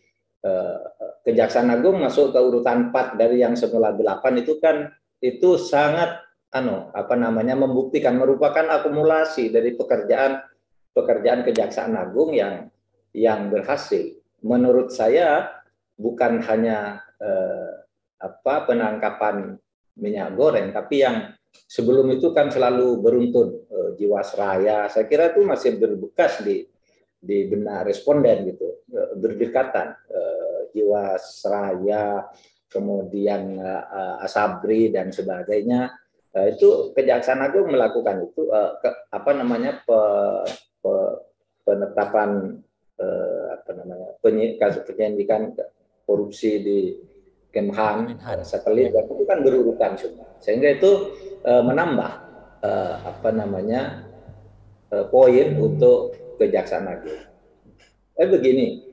Kejaksaan Agung masuk ke urutan 4 dari yang semula 8 itu kan itu sangat membuktikan merupakan akumulasi dari pekerjaan Kejaksaan Agung yang berhasil. Menurut saya bukan hanya penangkapan minyak goreng, tapi yang sebelum itu kan selalu beruntun, Jiwasraya, saya kira itu masih berbekas di benak responden gitu, berdekatan, Jiwasraya, kemudian Asabri dan sebagainya. Itu Kejaksaan Agung melakukan itu penetapan kasus penyidikan korupsi di Kemhan, satelit, itu kan berurutan semua, sehingga itu menambah poin untuk Kejaksaan Agung. Begini,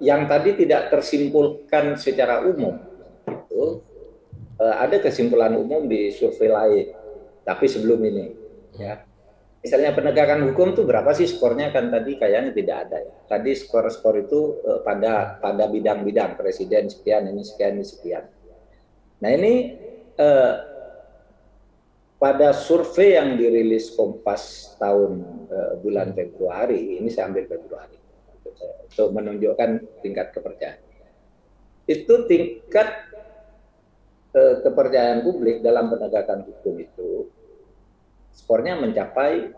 yang tadi tidak tersimpulkan secara umum itu ada kesimpulan umum di survei lain, tapi sebelum ini, ya. Misalnya penegakan hukum itu berapa sih skornya, kan tadi kayaknya tidak ada ya. Tadi skor itu pada bidang-bidang, presiden sekian, ini sekian, ini sekian. Nah ini pada survei yang dirilis Kompas tahun bulan Februari, ini saya ambil Februari, untuk menunjukkan tingkat kepercayaan. Itu tingkat kepercayaan publik dalam penegakan hukum itu skornya mencapai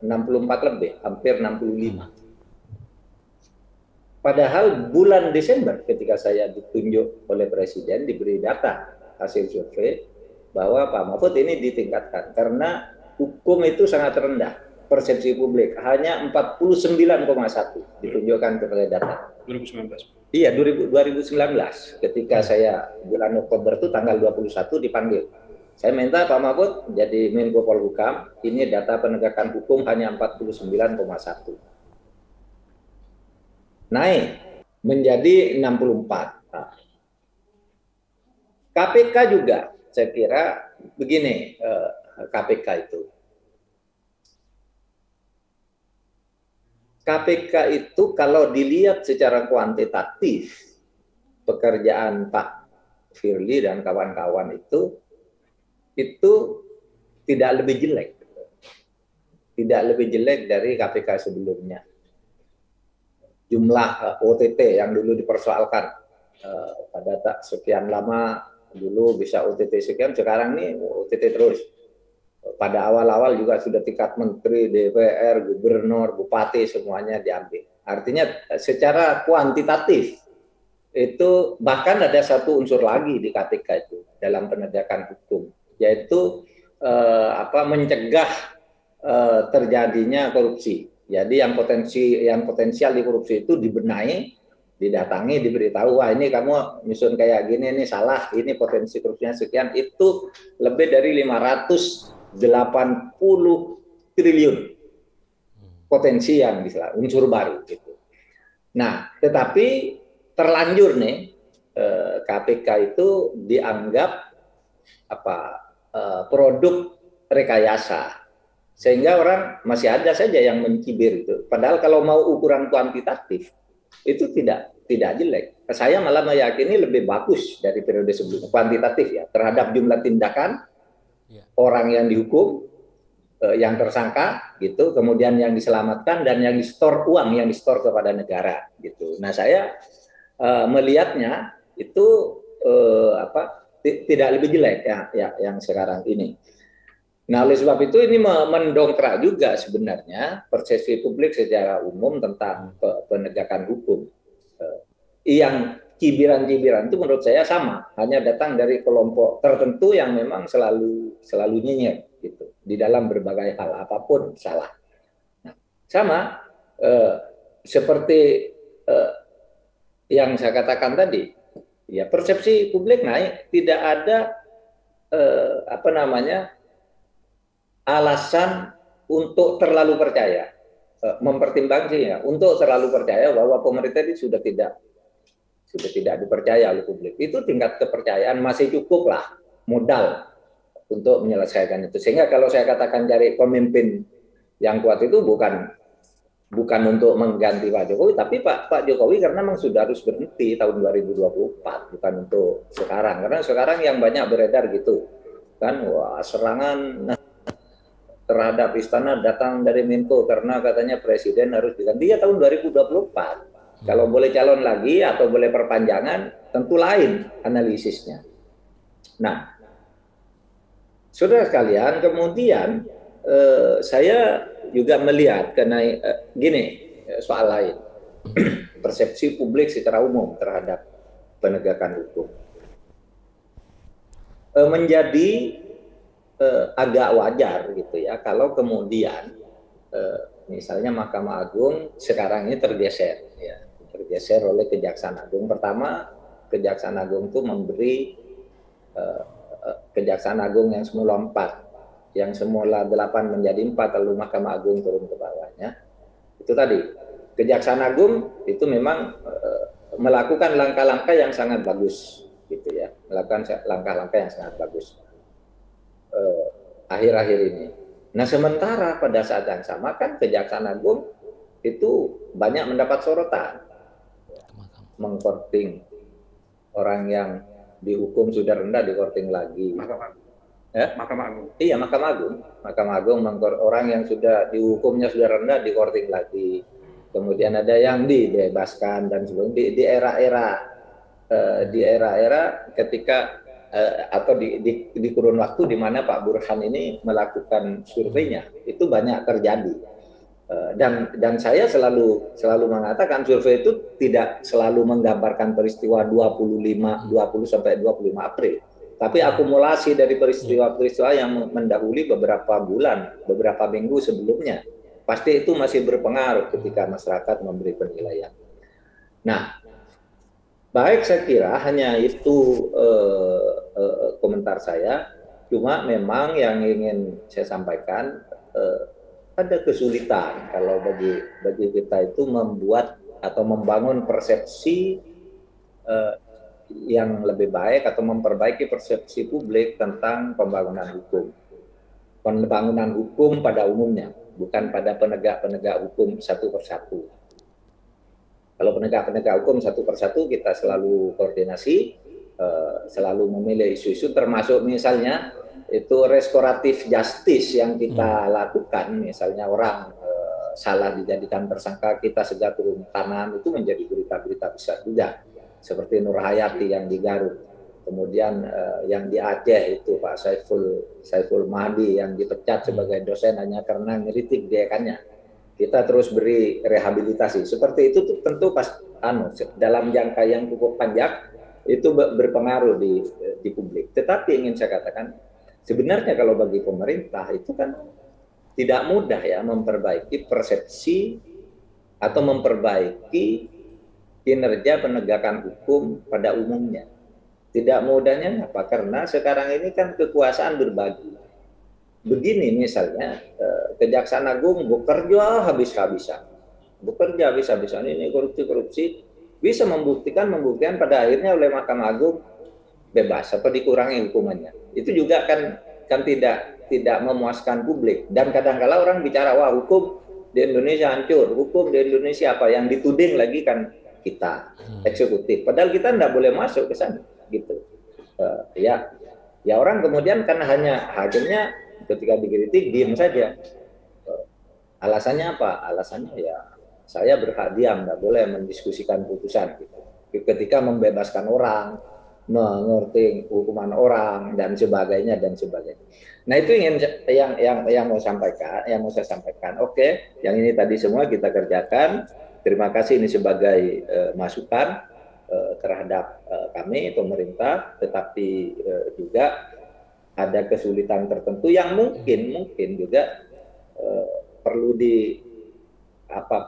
64 lebih, hampir 65. Padahal bulan Desember ketika saya ditunjuk oleh Presiden diberi data hasil survei bahwa Pak Mahfud ini ditingkatkan karena hukum itu sangat rendah persepsi publik, hanya 49,1 ditunjukkan kepada data 2019. Iya, 2019 ketika saya bulan Oktober itu tanggal 21 dipanggil. Saya minta Pak Mahfud jadi Menko Polhukam, ini data penegakan hukum hanya 49,1. Naik menjadi 64. Nah, KPK juga saya kira begini, KPK itu. KPK itu kalau dilihat secara kuantitatif pekerjaan Pak Firly dan kawan-kawan itu tidak lebih jelek. Tidak lebih jelek dari KPK sebelumnya. Jumlah OTT yang dulu dipersoalkan pada sekian lama dulu bisa OTT sekian, sekarang nih OTT terus. Pada awal-awal juga sudah tingkat menteri, DPR, gubernur, bupati semuanya diambil. Artinya secara kuantitatif itu bahkan ada satu unsur lagi di KPK itu dalam penegakan hukum, yaitu mencegah terjadinya korupsi. Jadi yang potensial di korupsi itu dibenahi, didatangi, diberitahu, wah ini kamu nyusun kayak gini, ini salah, ini potensi korupsinya sekian, itu lebih dari 580 triliun potensi yang bisa unsur baru gitu. Nah, tetapi terlanjur nih KPK itu dianggap produk rekayasa, sehingga orang masih ada saja yang mencibir itu. Padahal kalau mau ukuran kuantitatif itu tidak jelek. Saya malah meyakini lebih bagus dari periode sebelumnya kuantitatif ya, terhadap jumlah tindakan orang yang dihukum, yang tersangka gitu, kemudian yang diselamatkan dan yang uang yang distor kepada negara gitu. Nah, saya melihatnya itu tidak lebih jelek ya yang sekarang ini. Nah, oleh sebab itu ini mendongkrak juga sebenarnya persepsi publik secara umum tentang penegakan hukum. Yang cibiran-cibiran itu menurut saya sama, hanya datang dari kelompok tertentu yang memang selalu nyinyir gitu di dalam berbagai hal, apapun salah. Nah, sama seperti yang saya katakan tadi, ya persepsi publik naik, tidak ada alasan untuk terlalu percaya, mempertimbangkan untuk terlalu percaya bahwa pemerintah ini sudah tidak dipercaya oleh publik. Itu tingkat kepercayaan masih cukup lah modal untuk menyelesaikan itu. Sehingga kalau saya katakan cari pemimpin yang kuat itu bukan untuk mengganti Pak Jokowi, tapi Pak Jokowi karena memang sudah harus berhenti tahun 2024, bukan untuk sekarang. Karena sekarang yang banyak beredar gitu kan, wah serangan terhadap istana datang dari Menko karena katanya presiden harus diganti. Dia tahun 2024. Kalau boleh calon lagi atau boleh perpanjangan, tentu lain analisisnya. Nah, saudara sekalian, kemudian saya juga melihat gini soal lain, persepsi publik secara umum terhadap penegakan hukum menjadi agak wajar gitu ya kalau kemudian misalnya Mahkamah Agung sekarang ini tergeser oleh Kejaksaan Agung. Pertama, Kejaksaan Agung itu memberi Kejaksaan Agung yang semula 4, yang semula 8 menjadi 4, lalu Mahkamah Agung turun ke bawahnya. Itu tadi, Kejaksaan Agung itu memang melakukan langkah-langkah yang sangat bagus, gitu ya, melakukan langkah-langkah yang sangat bagus akhir-akhir ini. Nah, sementara pada saat yang sama kan Kejaksaan Agung itu banyak mendapat sorotan, mengkorting orang yang dihukum sudah rendah dikorting lagi. Mahkamah Agung. Iya, Mahkamah Agung orang yang sudah dihukumnya sudah rendah dikorting lagi. Kemudian ada yang dibebaskan dan sebagainya di era-era ketika atau di kurun waktu di mana Pak Burhan ini melakukan surveinya, itu banyak terjadi. Dan saya selalu mengatakan survei itu tidak selalu menggambarkan peristiwa 20 sampai 25 April, tapi akumulasi dari peristiwa-peristiwa yang mendahului beberapa bulan, beberapa minggu sebelumnya. Pasti itu masih berpengaruh ketika masyarakat memberi penilaian. Nah, baik, saya kira hanya itu komentar saya. Cuma memang yang ingin saya sampaikan, ada kesulitan kalau bagi kita itu membuat atau membangun persepsi yang lebih baik atau memperbaiki persepsi publik tentang pembangunan hukum. Pembangunan hukum pada umumnya, bukan pada penegak-penegak hukum satu persatu. Kalau penegak-penegak hukum satu persatu kita selalu koordinasi, selalu memilih isu-isu, termasuk misalnya itu restoratif justice yang kita lakukan, misalnya orang salah dijadikan tersangka, kita segera turun tangan, itu menjadi berita-berita besar juga, seperti Nur Hayati yang di Garut, kemudian yang di Aceh itu Pak Saiful Mahdi yang dipecat sebagai dosen hanya karena ngeritik dekannya. kita terus beri rehabilitasi. Seperti itu tuh tentu pas dalam jangka yang cukup panjang itu berpengaruh di publik. Tetapi ingin saya katakan, sebenarnya kalau bagi pemerintah itu kan tidak mudah ya memperbaiki persepsi atau memperbaiki kinerja penegakan hukum pada umumnya. Tidak mudahnya apa? Karena sekarang ini kan kekuasaan berbagi. Begini misalnya, Kejaksaan Agung bekerja habis-habisan. Bekerja habis-habisan, ini korupsi-korupsi, bisa membuktikan pada akhirnya oleh Mahkamah Agung bebas atau dikurangi hukumannya. Itu juga kan tidak memuaskan publik. Dan kadang-kala orang bicara, wah hukum di Indonesia hancur, hukum di Indonesia apa, yang dituding lagi kan kita eksekutif. Padahal kita tidak boleh masuk ke sana, gitu. Ya orang kemudian karena hanya hakimnya ketika dikritik diam saja. Alasannya apa? Alasannya ya saya berhak diam, tidak boleh mendiskusikan putusan. Gitu. Ketika membebaskan orang, mengerti hukuman orang dan sebagainya dan sebagainya. Nah itu yang mau saya sampaikan. Oke, yang ini tadi semua kita kerjakan. Terima kasih ini sebagai masukan terhadap kami pemerintah, tetapi juga ada kesulitan tertentu yang mungkin juga perlu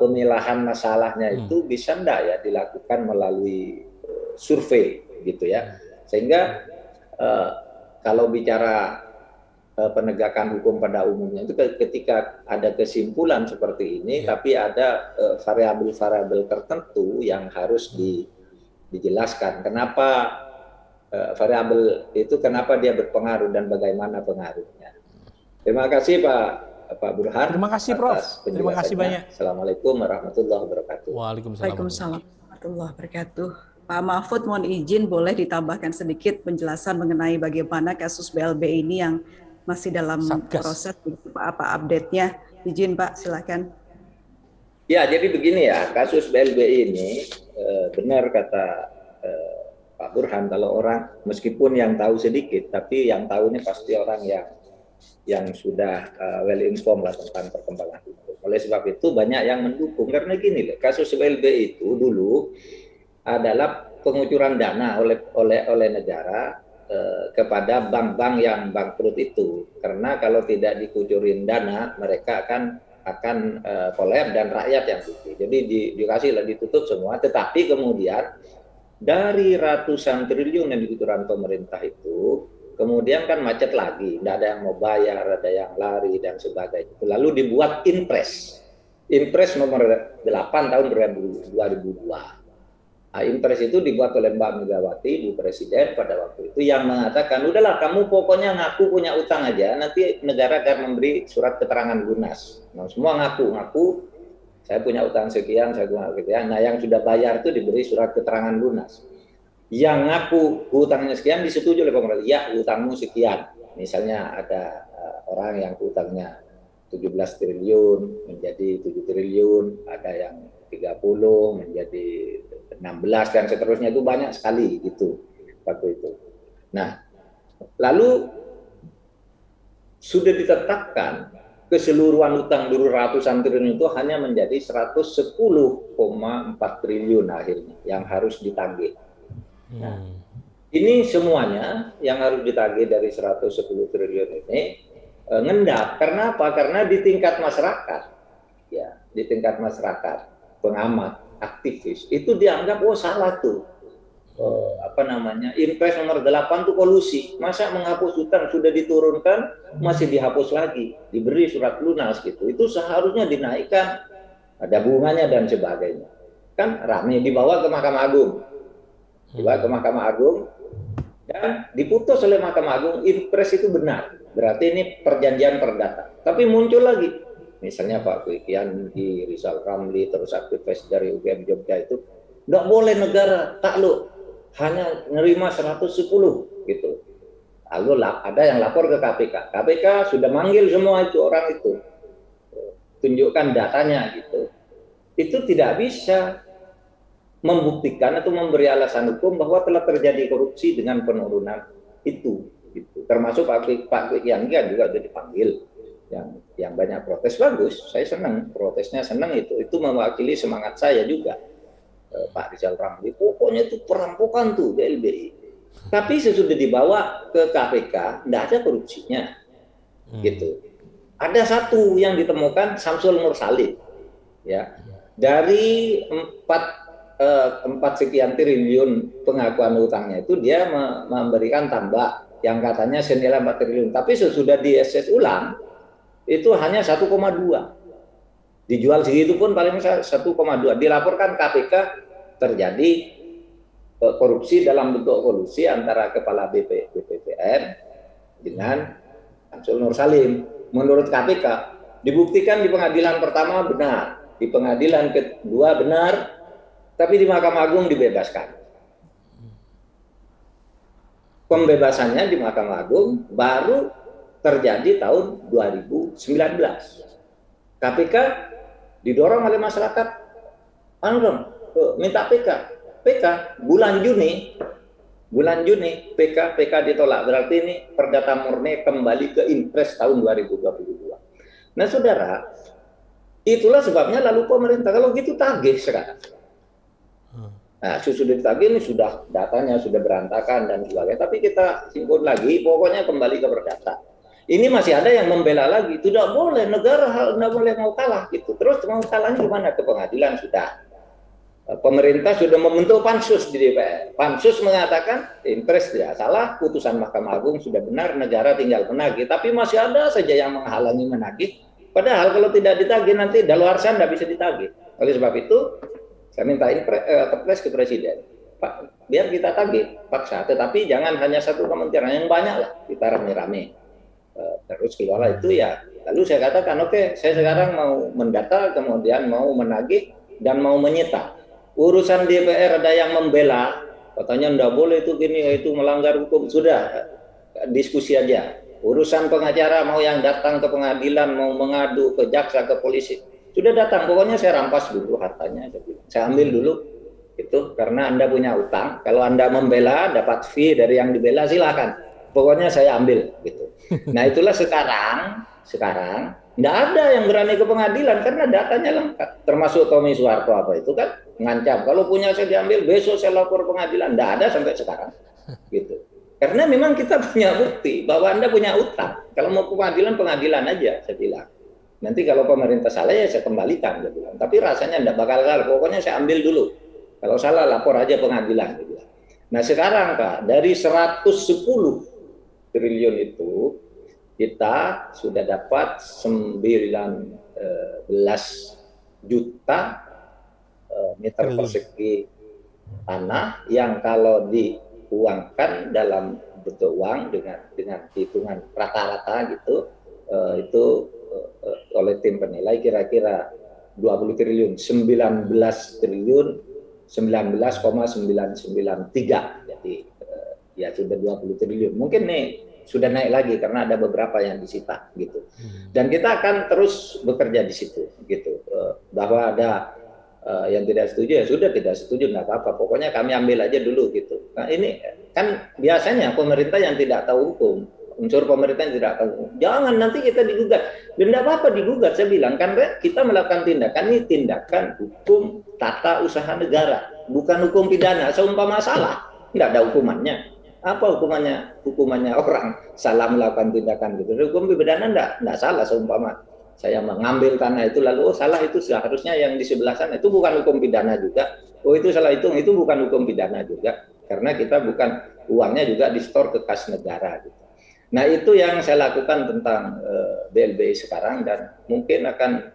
pemilahan masalahnya itu bisa enggak ya dilakukan melalui survei gitu ya, sehingga kalau bicara penegakan hukum pada umumnya itu ketika ada kesimpulan seperti ini, tapi ada variabel-variabel tertentu yang harus dijelaskan kenapa variabel itu, kenapa dia berpengaruh dan bagaimana pengaruhnya. Terima kasih Pak Burhan. Terima kasih Prof. Terima kasih banyak. Assalamualaikum warahmatullahi wabarakatuh. Waalaikumsalam warahmatullahi wabarakatuh. Pak Mahfud, mohon izin boleh ditambahkan sedikit penjelasan mengenai bagaimana kasus BLB ini yang masih dalam proses, apa update-nya? Izin Pak, silakan. Ya, jadi begini ya, kasus BLB ini benar kata Pak Burhan, kalau orang meskipun yang tahu sedikit, tapi yang tahu ini pasti orang yang sudah well informed lah tentang perkembangan itu. Oleh sebab itu banyak yang mendukung, karena gini loh, kasus BLB itu dulu adalah pengucuran dana oleh negara kepada bank-bank yang bangkrut itu, karena kalau tidak dikucurin dana mereka akan kolaps dan rakyat yang rugi. Jadi dikasihlah ditutup semua, tetapi kemudian dari ratusan triliun yang dikucuran pemerintah itu kemudian kan macet lagi, tidak ada yang mau bayar, ada yang lari dan sebagainya. Lalu dibuat Impres nomor 8 tahun 2002. Impres itu dibuat oleh Mbak Megawati, Bu Presiden pada waktu itu, yang mengatakan, udahlah kamu pokoknya ngaku punya utang aja, nanti negara akan memberi surat keterangan lunas. Nah, semua ngaku, saya punya utang sekian, saya punya sekian. Nah, yang sudah bayar itu diberi surat keterangan lunas. Yang ngaku hutangnya sekian disetujui oleh pemerintah, ya hutangmu sekian. Misalnya ada orang yang hutangnya 17 triliun menjadi 7 triliun, ada yang 30 menjadi 16 dan seterusnya, itu banyak sekali gitu waktu itu. Nah, lalu sudah ditetapkan keseluruhan utang dulu ratusan triliun itu hanya menjadi 110,4 triliun akhirnya yang harus ditagih. Nah, ini semuanya yang harus ditagih dari 110 triliun ini ngendap. Karena apa? Karena di tingkat masyarakat, ya, di tingkat masyarakat, pengamat, aktivis, itu dianggap, oh salah tuh. Impres nomor 8 tuh kolusi. Masa menghapus hutang sudah diturunkan, masih dihapus lagi. Diberi surat lunas gitu. Itu seharusnya dinaikkan, ada bunganya dan sebagainya. Kan ramai dibawa ke Mahkamah Agung. Dibawa ke Mahkamah Agung, dan diputus oleh Mahkamah Agung, Impres itu benar. Berarti ini perjanjian perdata. Tapi muncul lagi. Misalnya Pak Kwikian di Rizal Ramli, terus aktivis dari UGM Jogja itu, nggak boleh negara takluk, hanya nerima 110 gitu. Lalu ada yang lapor ke KPK. KPK sudah manggil semua itu orang itu, tunjukkan datanya gitu. Itu tidak bisa membuktikan atau memberi alasan hukum bahwa telah terjadi korupsi dengan penurunan itu. Gitu. Termasuk Pak Kwikian juga sudah dipanggil. yang banyak protes bagus, saya senang, protesnya senang, itu mewakili semangat saya juga. Pak Rizal Ramli, pokoknya itu perampokan tuh BLBI. Tapi sesudah dibawa ke KPK, tidak ada korupsinya, gitu. Ada satu yang ditemukan, Samsul Nur Salim, ya, dari 4 sekian triliun pengakuan utangnya itu dia memberikan tambah yang katanya senilai 4 triliun, tapi sesudah di SS ulang itu hanya 1,2. Dijual segitu pun paling 1,2. Dilaporkan KPK terjadi korupsi dalam bentuk kolusi antara kepala BPPN dengan Samsul Nur Salim. Menurut KPK dibuktikan di pengadilan pertama benar, di pengadilan kedua benar, tapi di Mahkamah Agung dibebaskan. Pembebasannya di Mahkamah Agung baru terjadi tahun 2019. KPK didorong oleh masyarakat, minta PK bulan Juni PK ditolak. Berarti ini perdata murni kembali ke impres tahun 2022. Nah, saudara, itulah sebabnya lalu pemerintah kalau gitu tagih sekarang. Nah, sudah ditagih ini sudah datanya sudah berantakan dan sebagainya. Tapi kita simpul lagi, pokoknya kembali ke perdata. Ini masih ada yang membela lagi, tidak boleh, negara tidak boleh mau kalah gitu. Terus mau kalahnya gimana? Ke pengadilan sudah. Pemerintah sudah membentuk pansus di DPR. Pansus mengatakan impres tidak salah, putusan Mahkamah Agung sudah benar, negara tinggal menagih. Tapi masih ada saja yang menghalangi menagih. Padahal kalau tidak ditagih nanti daluarsa tidak bisa ditagih. Oleh sebab itu, saya minta kepres ke Presiden. Pak, biar kita tagih paksa, tetapi jangan hanya satu kementerian, yang banyak lah, kita rame-rame. Terus keluar itu ya, lalu saya katakan oke, saya sekarang mau mendata, kemudian mau menagih dan mau menyita. Urusan DPR ada yang membela, katanya enggak boleh itu gini, itu melanggar hukum, sudah diskusi aja. Urusan pengacara mau yang datang ke pengadilan, mau mengadu ke jaksa, ke polisi, sudah datang, pokoknya saya rampas dulu hartanya, saya ambil dulu itu karena Anda punya utang. Kalau Anda membela dapat fee dari yang dibela, silakan. Pokoknya saya ambil gitu. Nah, itulah sekarang tidak ada yang berani ke pengadilan karena datanya lengkap. Termasuk Tommy Soeharto apa itu kan ngancam, kalau punya saya diambil, besok saya lapor pengadilan. Tidak ada sampai sekarang gitu. Karena memang kita punya bukti bahwa Anda punya utang. Kalau mau pengadilan, pengadilan aja saya bilang. Nanti kalau pemerintah salah ya saya kembalikan saya bilang. Tapi rasanya tidak bakal salah. Pokoknya saya ambil dulu. Kalau salah lapor aja pengadilan saya bilang. Nah, sekarang Pak, dari 110 triliun itu kita sudah dapat 19 juta meter persegi tanah yang kalau diuangkan dalam bentuk uang dengan hitungan rata-rata gitu, itu oleh tim penilai kira-kira 20 triliun, 19 triliun 19,993. Jadi ya sudah 20 triliun. Mungkin nih sudah naik lagi karena ada beberapa yang disita gitu. Dan kita akan terus bekerja di situ gitu. Bahwa ada yang tidak setuju ya sudah, tidak setuju nggak apa-apa. Pokoknya kami ambil aja dulu gitu. Nah, ini kan biasanya pemerintah yang tidak tahu hukum, unsur pemerintah yang tidak tahu hukum. Jangan nanti kita digugat. Dan tidak apa-apa digugat, saya bilang kan kita melakukan tindakan ini tindakan hukum tata usaha negara, bukan hukum pidana. Seumpama salah, tidak ada hukumannya. Apa hukumannya? Hukumannya orang salah melakukan tindakan gitu. Hukum pidana enggak salah. Seumpama saya mengambil tanah itu lalu salah, itu seharusnya yang di sebelah sana itu bukan hukum pidana juga. Itu salah itu bukan hukum pidana juga karena kita bukan uangnya juga di-store ke kas negara gitu. Nah, itu yang saya lakukan tentang BLBI sekarang dan mungkin akan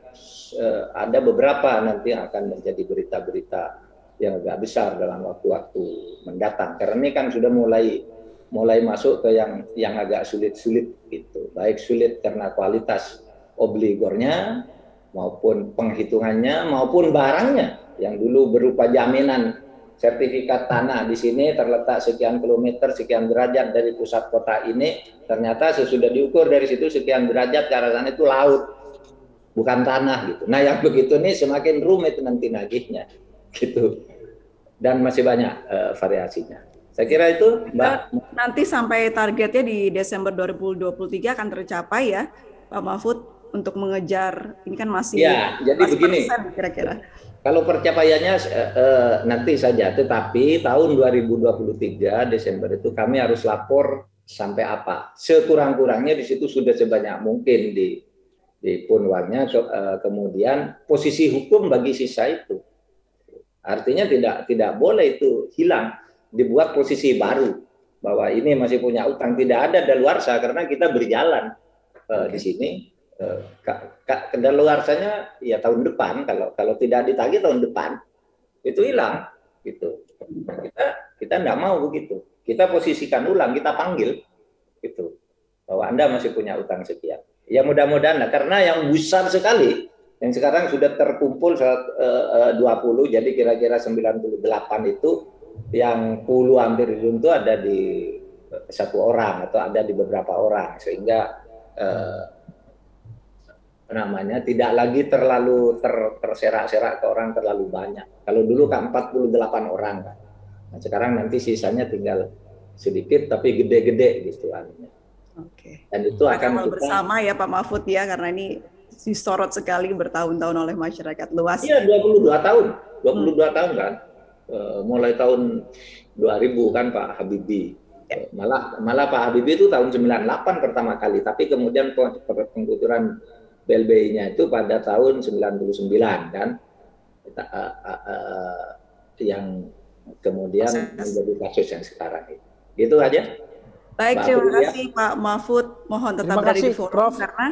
ada beberapa nanti yang akan menjadi berita-berita yang agak besar dalam waktu-waktu mendatang. Karena ini kan sudah mulai masuk ke yang agak sulit-sulit gitu. Baik sulit karena kualitas obligornya maupun penghitungannya maupun barangnya yang dulu berupa jaminan sertifikat tanah di sini terletak sekian kilometer, sekian derajat dari pusat kota ini, ternyata sesudah diukur dari situ sekian derajat ke arah sana itu laut, bukan tanah gitu. Nah, yang begitu nih semakin rumit nanti nagihnya gitu. Dan masih banyak variasinya. Saya kira itu, Mbak. Nanti sampai targetnya di Desember 2023 akan tercapai ya. Pak Mahfud untuk mengejar ini kan masih Ya, jadi begini. Kira-kira. Kalau pencapaiannya nanti saja, tetapi tahun 2023 Desember itu kami harus lapor sampai apa. Sekurang-kurangnya di situ sudah sebanyak mungkin di Punwanya, kemudian posisi hukum bagi sisa itu. Artinya tidak boleh itu hilang, dibuat posisi baru bahwa ini masih punya utang, tidak ada daluarsa karena kita berjalan di sini. Kedaluarsanya ya tahun depan, kalau tidak ditagih tahun depan itu hilang gitu. Kita nggak mau begitu. Kita posisikan ulang, kita panggil gitu bahwa Anda masih punya utang sekian. Ya mudah-mudahan, karena yang besar sekali yang sekarang sudah terkumpul 20, jadi kira-kira 98 itu yang puluhan triliun itu ada di satu orang atau ada di beberapa orang, sehingga tidak lagi terlalu terserak-serak ke orang terlalu banyak. Kalau dulu kan 48 orang kan. Nah, sekarang nanti sisanya tinggal sedikit tapi gede-gede gitu anunya. Oke. Dan itu akan kita bersama ya Pak Mahfud ya, karena ini disorot sekali bertahun-tahun oleh masyarakat luas. Iya, 22 tahun. 22 tahun kan. Mulai tahun 2000 kan Pak Habibie. Malah Pak Habibie itu tahun 98 pertama kali, tapi kemudian penggusuran BLBI-nya itu pada tahun 99 kan, yang kemudian menjadi kasus yang sekarang itu. Gitu aja. Baik, terima kasih Pak Mahfud. Mohon tetap berada di forum karena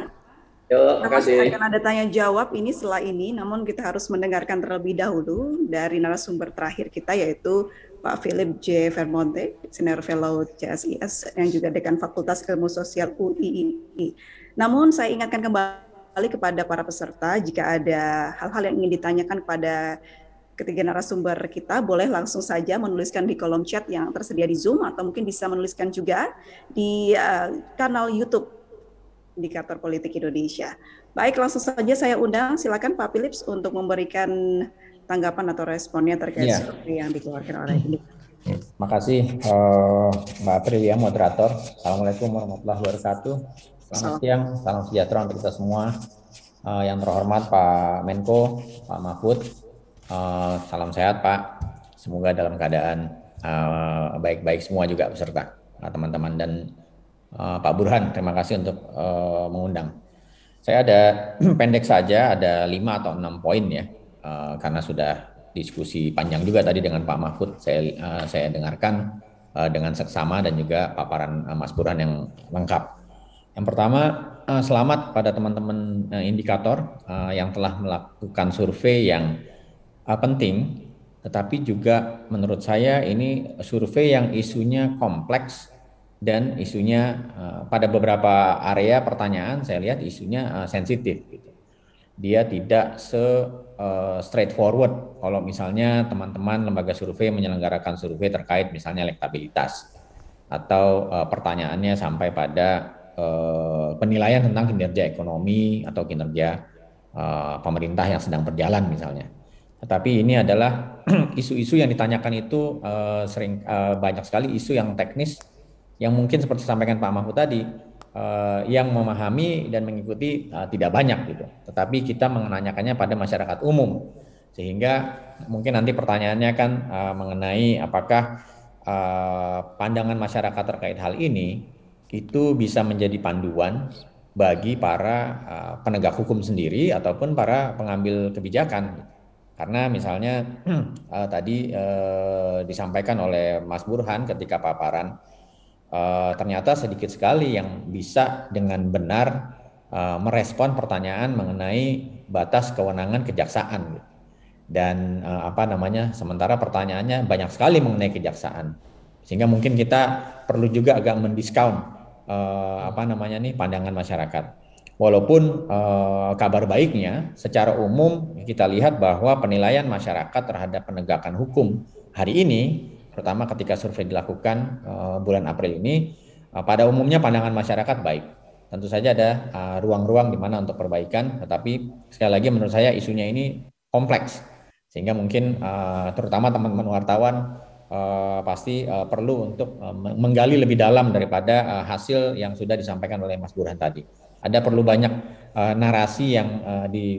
masih akan ada tanya jawab ini setelah ini. Namun kita harus mendengarkan terlebih dahulu dari narasumber terakhir kita, yaitu Pak Philip J. Vermonte, Senior Fellow CSIS yang juga Dekan Fakultas Ilmu Sosial UII. Namun saya ingatkan kembali kepada para peserta, jika ada hal-hal yang ingin ditanyakan kepada ketiga narasumber kita, boleh langsung saja menuliskan di kolom chat yang tersedia di Zoom, atau mungkin bisa menuliskan juga di kanal YouTube Indikator Politik Indonesia. Baik, langsung saja saya undang, silakan Pak Philips untuk memberikan tanggapan atau responnya terkait survei yang dikeluarkan oleh ini. Terima kasih Mbak April ya, moderator. Assalamualaikum warahmatullahi wabarakatuh. Selamat siang, salam sejahtera untuk kita semua. Yang terhormat Pak Menko, Pak Mahfud, salam sehat Pak. Semoga dalam keadaan baik-baik semua juga peserta, teman-teman, dan Pak Burhan, terima kasih untuk mengundang. Saya ada pendek saja, ada 5 atau 6 poin ya, karena sudah diskusi panjang juga tadi dengan Pak Mahfud. Saya dengarkan dengan seksama dan juga paparan Mas Burhan yang lengkap. Yang pertama, selamat pada teman-teman indikator yang telah melakukan survei yang penting, tetapi juga menurut saya ini survei yang isunya kompleks dan isunya pada beberapa area pertanyaan saya lihat isunya sensitif. Gitu. Dia tidak straightforward kalau misalnya teman-teman lembaga survei menyelenggarakan survei terkait misalnya elektabilitas atau pertanyaannya sampai pada penilaian tentang kinerja ekonomi atau kinerja pemerintah yang sedang berjalan misalnya. Tetapi ini adalah isu-isu yang ditanyakan itu sering banyak sekali isu yang teknis yang mungkin seperti disampaikan Pak Mahfud tadi, yang memahami dan mengikuti tidak banyak gitu. Tetapi kita menanyakannya pada masyarakat umum, sehingga mungkin nanti pertanyaannya kan mengenai apakah pandangan masyarakat terkait hal ini itu bisa menjadi panduan bagi para penegak hukum sendiri ataupun para pengambil kebijakan. Karena misalnya tadi disampaikan oleh Mas Burhan ketika paparan, ternyata sedikit sekali yang bisa dengan benar merespon pertanyaan mengenai batas kewenangan kejaksaan. Dan sementara pertanyaannya banyak sekali mengenai kejaksaan. Sehingga mungkin kita perlu juga agak mendiskaun pandangan masyarakat. Walaupun kabar baiknya secara umum kita lihat bahwa penilaian masyarakat terhadap penegakan hukum hari ini, terutama ketika survei dilakukan bulan April ini, pada umumnya pandangan masyarakat baik. Tentu saja ada ruang-ruang di mana untuk perbaikan, tetapi sekali lagi menurut saya isunya ini kompleks, sehingga mungkin terutama teman-teman wartawan pasti perlu untuk menggali lebih dalam daripada hasil yang sudah disampaikan oleh Mas Burhan tadi. Ada perlu banyak narasi yang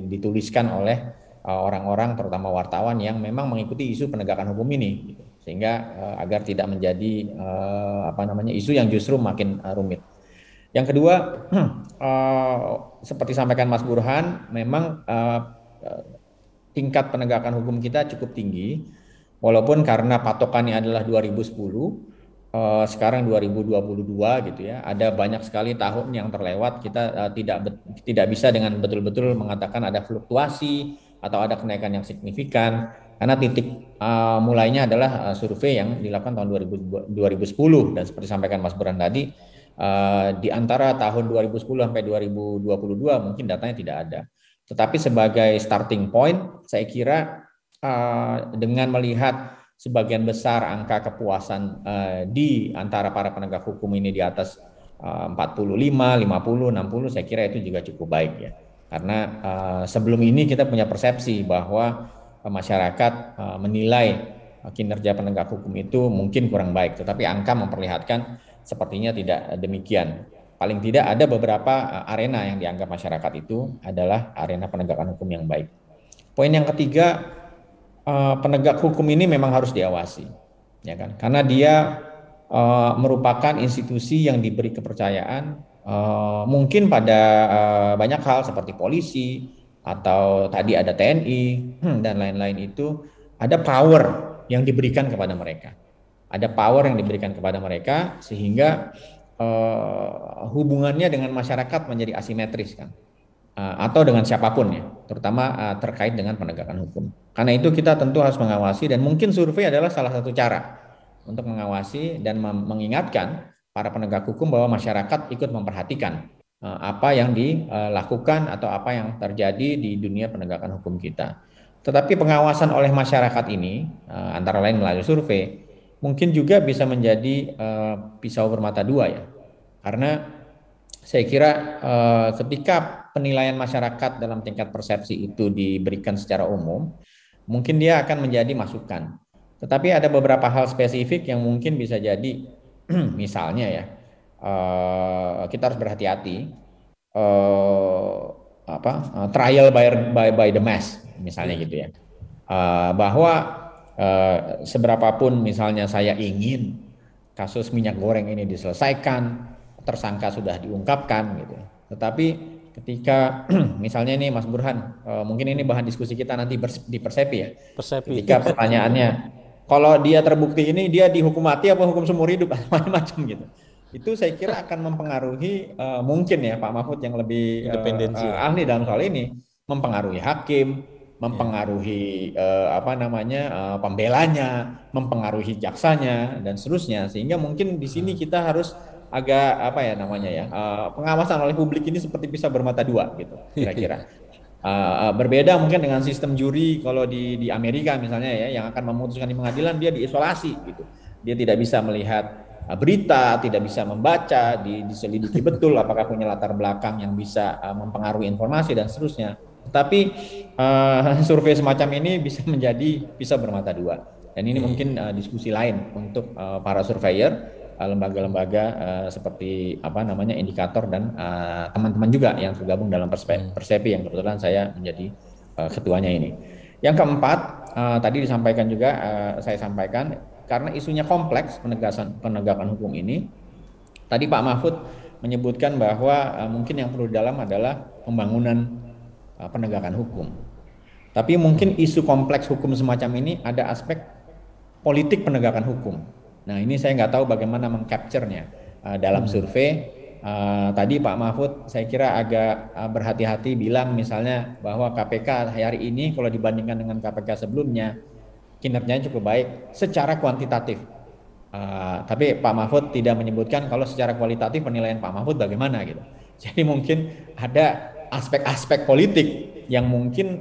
dituliskan oleh orang-orang, terutama wartawan yang memang mengikuti isu penegakan hukum ini, gitu. Sehingga agar tidak menjadi isu yang justru makin rumit. Yang kedua, seperti sampaikan Mas Burhan, memang tingkat penegakan hukum kita cukup tinggi, walaupun karena patokannya adalah 2010, sekarang 2022 gitu ya, ada banyak sekali tahun yang terlewat, kita tidak bisa dengan betul-betul mengatakan ada fluktuasi atau ada kenaikan yang signifikan, karena titik mulainya adalah survei yang dilakukan tahun 2010, dan seperti sampaikan Mas Burhan tadi, di antara tahun 2010 sampai 2022 mungkin datanya tidak ada. Tetapi sebagai starting point, saya kira dengan melihat sebagian besar angka kepuasan di antara para penegak hukum ini di atas 45, 50, 60, saya kira itu juga cukup baik ya. Karena sebelum ini kita punya persepsi bahwa masyarakat menilai kinerja penegak hukum itu mungkin kurang baik, tetapi angka memperlihatkan sepertinya tidak demikian. Paling tidak ada beberapa arena yang dianggap masyarakat itu adalah arena penegakan hukum yang baik. Poin yang ketiga, penegak hukum ini memang harus diawasi, ya kan? Karena dia merupakan institusi yang diberi kepercayaan mungkin pada banyak hal seperti polisi atau tadi ada TNI dan lain-lain, itu ada power yang diberikan kepada mereka. Ada power yang diberikan kepada mereka sehingga hubungannya dengan masyarakat menjadi asimetris kan, atau dengan siapapun ya, terutama terkait dengan penegakan hukum. Karena itu kita tentu harus mengawasi, dan mungkin survei adalah salah satu cara untuk mengawasi dan mengingatkan para penegak hukum bahwa masyarakat ikut memperhatikan apa yang dilakukan atau apa yang terjadi di dunia penegakan hukum kita. Tetapi pengawasan oleh masyarakat ini antara lain melalui survei mungkin juga bisa menjadi pisau bermata dua ya, karena saya kira ketika penilaian masyarakat dalam tingkat persepsi itu diberikan secara umum, mungkin dia akan menjadi masukan. Tetapi ada beberapa hal spesifik yang mungkin bisa jadi, misalnya ya, kita harus berhati-hati, trial by the mass, misalnya gitu ya, bahwa seberapapun misalnya saya ingin kasus minyak goreng ini diselesaikan, tersangka sudah diungkapkan gitu. Tetapi ketika misalnya ini Mas Burhan, mungkin ini bahan diskusi kita nanti di Persepi ya. Persepi. Ketika pertanyaannya, kalau dia terbukti ini dia dihukum mati apa hukum seumur hidup, macam-macam gitu. Itu saya kira akan mempengaruhi mungkin ya Pak Mahfud yang lebih ahli dalam soal ini, mempengaruhi hakim, mempengaruhi pembelanya, mempengaruhi jaksanya dan seterusnya, sehingga mungkin di sini kita harus agak pengawasan oleh publik ini seperti bisa bermata dua gitu kira-kira. Berbeda mungkin dengan sistem juri kalau di Amerika misalnya ya, yang akan memutuskan di pengadilan dia diisolasi gitu, dia tidak bisa melihat berita, tidak bisa membaca, diselidiki betul apakah punya latar belakang yang bisa mempengaruhi informasi dan seterusnya. Tapi survei semacam ini bisa bermata dua, dan ini mungkin diskusi lain untuk para surveyor, lembaga-lembaga seperti indikator dan teman-teman juga yang tergabung dalam Persepi yang kebetulan saya menjadi ketuanya ini. Yang keempat, tadi disampaikan juga, saya sampaikan, karena isunya kompleks penegakan hukum ini, tadi Pak Mahfud menyebutkan bahwa mungkin yang perlu dalam adalah pembangunan penegakan hukum. Tapi mungkin isu kompleks hukum semacam ini ada aspek politik penegakan hukum. Nah ini saya nggak tahu bagaimana mengcapture-nya dalam survei. Tadi Pak Mahfud saya kira agak berhati-hati bilang misalnya bahwa KPK hari ini kalau dibandingkan dengan KPK sebelumnya kinerjanya cukup baik secara kuantitatif. Tapi Pak Mahfud tidak menyebutkan kalau secara kualitatif penilaian Pak Mahfud bagaimana gitu. Jadi mungkin ada aspek-aspek politik yang mungkin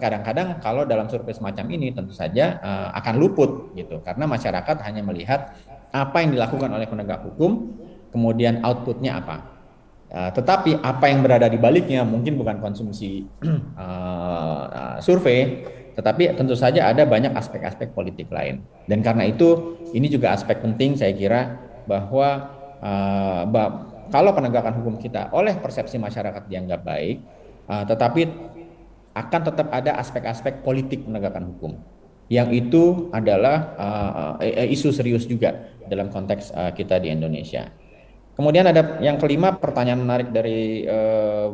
kadang-kadang kalau dalam survei semacam ini tentu saja akan luput gitu, karena masyarakat hanya melihat apa yang dilakukan oleh penegak hukum, kemudian outputnya apa. Tetapi apa yang berada di baliknya mungkin bukan konsumsi survei, tetapi tentu saja ada banyak aspek-aspek politik lain. Dan karena itu ini juga aspek penting saya kira bahwa kalau penegakan hukum kita oleh persepsi masyarakat dianggap baik, tetapi akan tetap ada aspek-aspek politik penegakan hukum, yang itu adalah isu serius juga dalam konteks kita di Indonesia. Kemudian ada yang kelima, pertanyaan menarik dari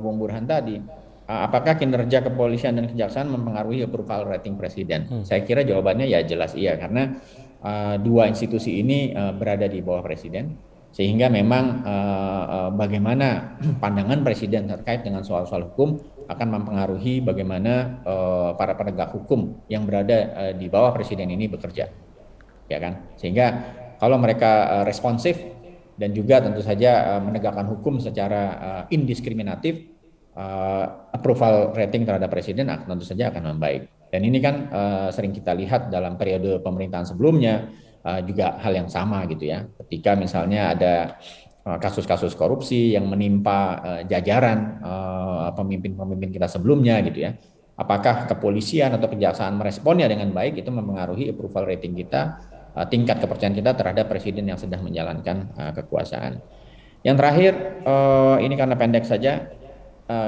Bung Burhan tadi, apakah kinerja kepolisian dan kejaksaan mempengaruhi approval rating presiden? Saya kira jawabannya ya jelas iya, karena dua institusi ini berada di bawah presiden, sehingga memang bagaimana pandangan presiden terkait dengan soal-soal hukum akan mempengaruhi bagaimana para penegak hukum yang berada di bawah presiden ini bekerja, ya kan? Sehingga kalau mereka responsif dan juga tentu saja menegakkan hukum secara indiskriminatif, approval rating terhadap presiden tentu saja akan membaik. Dan ini kan sering kita lihat dalam periode pemerintahan sebelumnya juga hal yang sama gitu ya. Ketika misalnya ada kasus-kasus korupsi yang menimpa jajaran pemimpin-pemimpin kita sebelumnya gitu ya. Apakah kepolisian atau kejaksaan meresponnya dengan baik, itu mempengaruhi approval rating kita, tingkat kepercayaan kita terhadap presiden yang sedang menjalankan kekuasaan. Yang terakhir, ini karena pendek saja,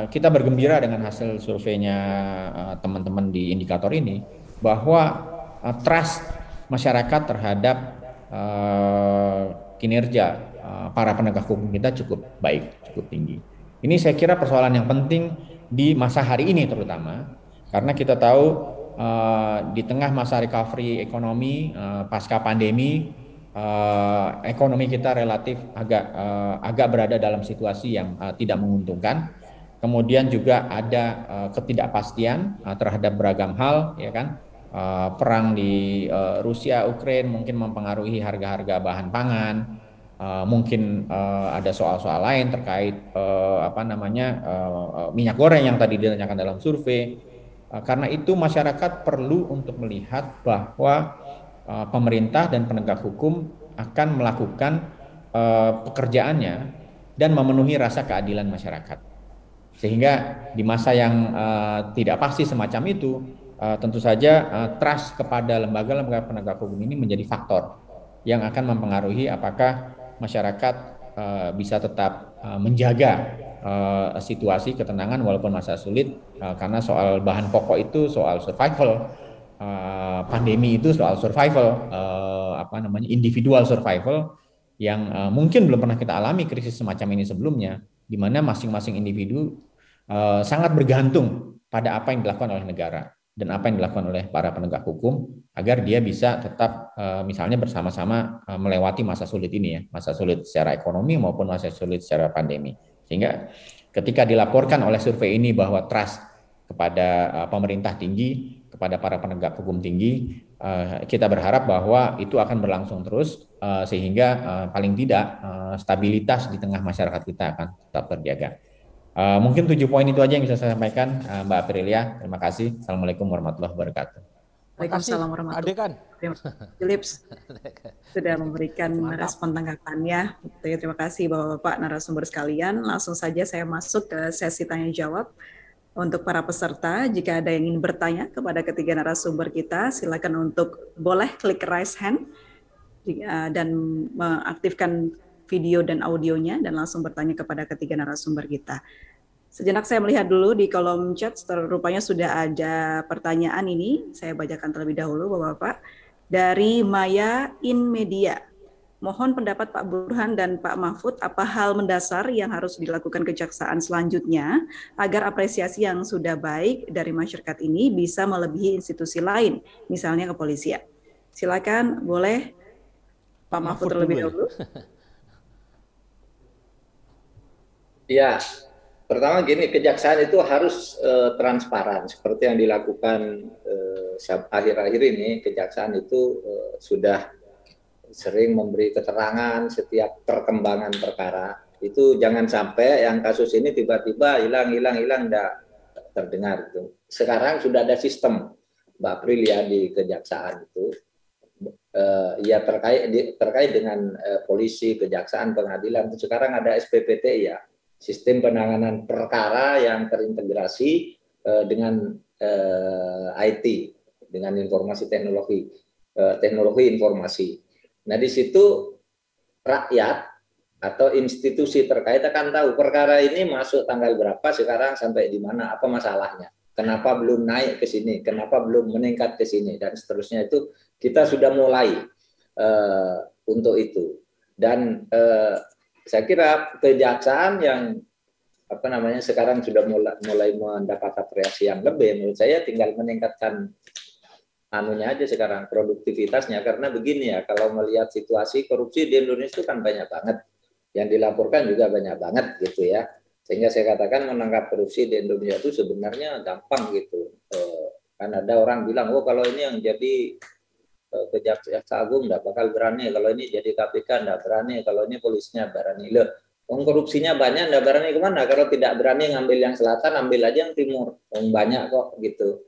kita bergembira dengan hasil surveinya teman-teman di indikator ini, bahwa trust masyarakat terhadap kinerja para penegak hukum kita cukup baik, cukup tinggi. Ini saya kira persoalan yang penting di masa hari ini terutama, karena kita tahu di tengah masa recovery ekonomi pasca pandemi, ekonomi kita relatif agak berada dalam situasi yang tidak menguntungkan. Kemudian juga ada ketidakpastian terhadap beragam hal, ya kan? Perang di Rusia, Ukraina mungkin mempengaruhi harga-harga bahan pangan. Mungkin ada soal-soal lain terkait minyak goreng yang tadi ditanyakan dalam survei. Karena itu masyarakat perlu untuk melihat bahwa pemerintah dan penegak hukum akan melakukan pekerjaannya dan memenuhi rasa keadilan masyarakat. Sehingga di masa yang tidak pasti semacam itu, tentu saja trust kepada lembaga-lembaga penegak hukum ini menjadi faktor yang akan mempengaruhi apakah masyarakat bisa tetap menjaga situasi ketenangan walaupun masa sulit, karena soal bahan pokok itu soal survival, pandemi itu soal survival, individual survival yang mungkin belum pernah kita alami krisis semacam ini sebelumnya, di mana masing-masing individu sangat bergantung pada apa yang dilakukan oleh negara dan apa yang dilakukan oleh para penegak hukum agar dia bisa tetap misalnya bersama-sama melewati masa sulit ini ya, masa sulit secara ekonomi maupun masa sulit secara pandemi. Sehingga ketika dilaporkan oleh survei ini bahwa trust kepada pemerintah tinggi, kepada para penegak hukum tinggi, kita berharap bahwa itu akan berlangsung terus sehingga paling tidak stabilitas di tengah masyarakat kita akan tetap terjaga. Mungkin 7 poin itu aja yang bisa saya sampaikan, Mbak Aprilia. Terima kasih. Assalamualaikum warahmatullahi wabarakatuh. Waalaikumsalam warahmatullahi wabarakatuh. Terima kasih Philips sudah memberikan respon tanggapannya. Terima kasih Bapak-Bapak narasumber sekalian. Langsung saja saya masuk ke sesi tanya jawab. Untuk para peserta, jika ada yang ingin bertanya kepada ketiga narasumber kita, silakan untuk boleh klik raise hand dan mengaktifkan video dan audionya dan langsung bertanya kepada ketiga narasumber kita. Sejenak saya melihat dulu di kolom chat, rupanya sudah ada pertanyaan ini. Saya bacakan terlebih dahulu, Bapak-Bapak. Dari Maya In Media. Mohon pendapat Pak Burhan dan Pak Mahfud, apa hal mendasar yang harus dilakukan kejaksaan selanjutnya agar apresiasi yang sudah baik dari masyarakat ini bisa melebihi institusi lain, misalnya kepolisian. Silakan, boleh Pak Mahfud terlebih dahulu. Ya, pertama gini, kejaksaan itu harus transparan seperti yang dilakukan akhir-akhir ini. Kejaksaan itu sudah sering memberi keterangan setiap perkembangan perkara. Itu jangan sampai yang kasus ini tiba-tiba hilang tidak terdengar itu. Sekarang sudah ada sistem, Mbak Aprilia, di kejaksaan itu. Ya terkait dengan polisi, kejaksaan, pengadilan. Sekarang ada SPPT ya, sistem penanganan perkara yang terintegrasi dengan IT, dengan informasi teknologi informasi. Nah, di situ rakyat atau institusi terkait akan tahu perkara ini masuk tanggal berapa sekarang sampai di mana, apa masalahnya, kenapa belum naik ke sini, kenapa belum meningkat ke sini, dan seterusnya. Itu kita sudah mulai untuk itu. Dan saya kira kejaksaan yang sekarang sudah mulai mendapat apresiasi yang lebih, menurut saya tinggal meningkatkan anunya aja sekarang, produktivitasnya. Karena begini ya, kalau melihat situasi korupsi di Indonesia itu kan banyak banget, yang dilaporkan juga banyak banget gitu ya, sehingga saya katakan menangkap korupsi di Indonesia itu sebenarnya gampang gitu. Kan ada orang bilang, oh kalau ini yang jadi Kejaksaan Agung nggak bakal berani, kalau ini jadi KPK nggak berani, kalau ini polisinya berani. Loh, korupsinya banyak nggak berani kemana? Kalau tidak berani ngambil yang selatan, ambil aja yang timur, banyak kok gitu.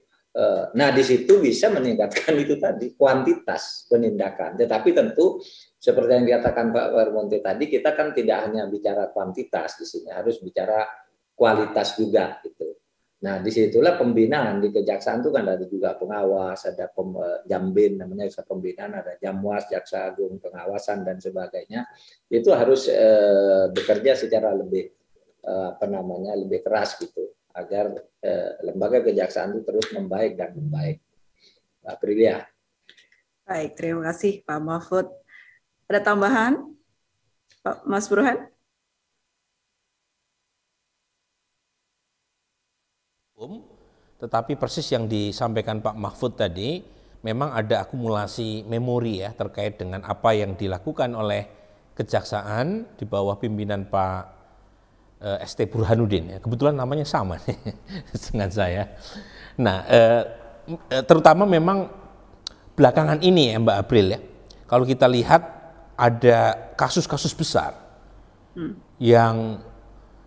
Nah di situ bisa meningkatkan itu tadi, kuantitas penindakan. Tetapi tentu seperti yang dikatakan Pak Warmonte tadi, kita kan tidak hanya bicara kuantitas di sini, harus bicara kualitas juga gitu. Nah disitulah pembinaan di kejaksaan itu kan ada juga pengawas, ada jambin namanya pembinaan, ada jamwas, jaksa agung, pengawasan dan sebagainya. Itu harus bekerja secara lebih lebih keras gitu, agar lembaga kejaksaan itu terus membaik dan membaik. Mbak Aprilia. Baik, terima kasih Pak Mahfud. Ada tambahan, Pak Mas Burhan? Tetapi persis yang disampaikan Pak Mahfud tadi, memang ada akumulasi memori ya terkait dengan apa yang dilakukan oleh kejaksaan di bawah pimpinan Pak ST Burhanuddin. Ya. Kebetulan namanya sama nih dengan saya. Nah, terutama memang belakangan ini ya Mbak April ya, kalau kita lihat ada kasus-kasus besar yang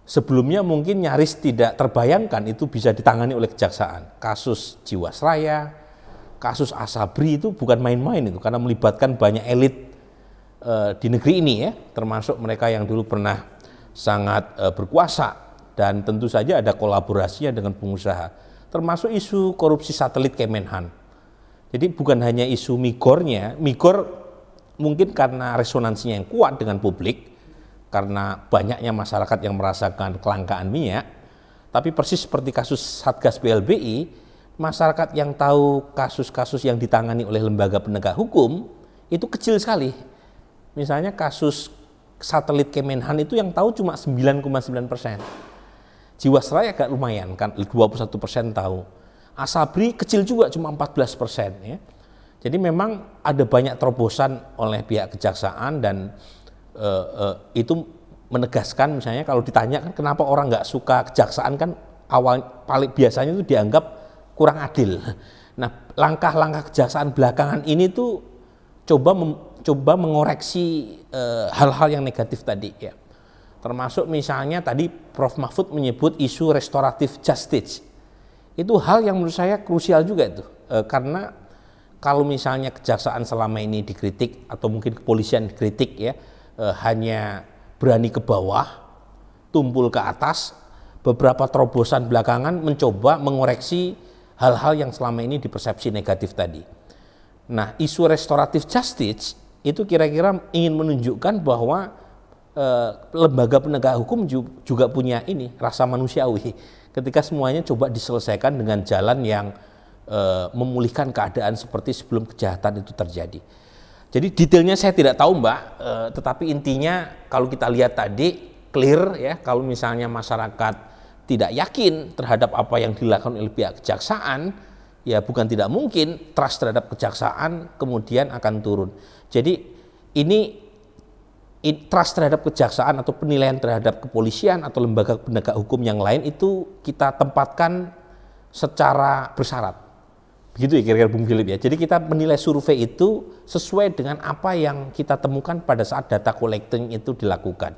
sebelumnya mungkin nyaris tidak terbayangkan itu bisa ditangani oleh kejaksaan. Kasus Jiwasraya, kasus Asabri itu bukan main-main itu, karena melibatkan banyak elit di negeri ini ya, termasuk mereka yang dulu pernah sangat berkuasa, dan tentu saja ada kolaborasinya dengan pengusaha, termasuk isu korupsi satelit Kemenhan. Jadi bukan hanya isu migornya, migor mungkin karena resonansinya yang kuat dengan publik, karena banyaknya masyarakat yang merasakan kelangkaan minyak, tapi persis seperti kasus Satgas BLBI, masyarakat yang tahu kasus-kasus yang ditangani oleh lembaga penegak hukum itu kecil sekali. Misalnya kasus satelit Kemenhan itu yang tahu cuma 9,9%. Jiwasraya agak lumayan kan, 21% tahu. Asabri kecil juga cuma 14% ya. Jadi memang ada banyak terobosan oleh pihak kejaksaan, dan itu menegaskan, misalnya kalau ditanya kan kenapa orang nggak suka kejaksaan, kan paling biasanya itu dianggap kurang adil. Nah, langkah-langkah kejaksaan belakangan ini tuh coba mengoreksi hal-hal yang negatif tadi ya. Termasuk misalnya tadi Prof. Mahfud menyebut isu restoratif justice. Itu hal yang menurut saya krusial juga itu, karena kalau misalnya kejaksaan selama ini dikritik atau mungkin kepolisian dikritik ya, hanya berani ke bawah, tumpul ke atas, beberapa terobosan belakangan mencoba mengoreksi hal-hal yang selama ini dipersepsi negatif tadi. Nah, isu restoratif justice itu kira-kira ingin menunjukkan bahwa lembaga penegak hukum juga punya ini rasa manusiawi, ketika semuanya coba diselesaikan dengan jalan yang memulihkan keadaan seperti sebelum kejahatan itu terjadi. Jadi detailnya saya tidak tahu Mbak, tetapi intinya kalau kita lihat tadi clear ya, kalau misalnya masyarakat tidak yakin terhadap apa yang dilakukan oleh pihak kejaksaan, ya bukan tidak mungkin trust terhadap kejaksaan kemudian akan turun. Jadi ini trust terhadap kejaksaan atau penilaian terhadap kepolisian atau lembaga penegak hukum yang lain itu kita tempatkan secara bersyarat. Begitu ya kira-kira Bung Philip ya. Jadi kita menilai survei itu sesuai dengan apa yang kita temukan pada saat data collecting itu dilakukan.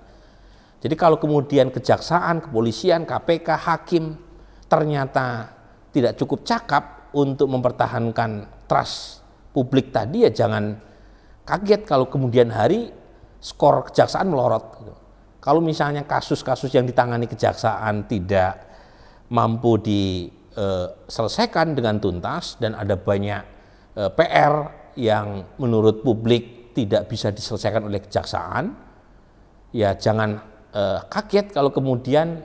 Jadi kalau kemudian kejaksaan, kepolisian, KPK, hakim ternyata tidak cukup cakap untuk mempertahankan trust publik tadi, ya jangan kaget kalau kemudian hari skor kejaksaan melorot. Kalau misalnya kasus-kasus yang ditangani kejaksaan tidak mampu diselesaikan dengan tuntas dan ada banyak PR yang menurut publik tidak bisa diselesaikan oleh kejaksaan, ya jangan kaget kalau kemudian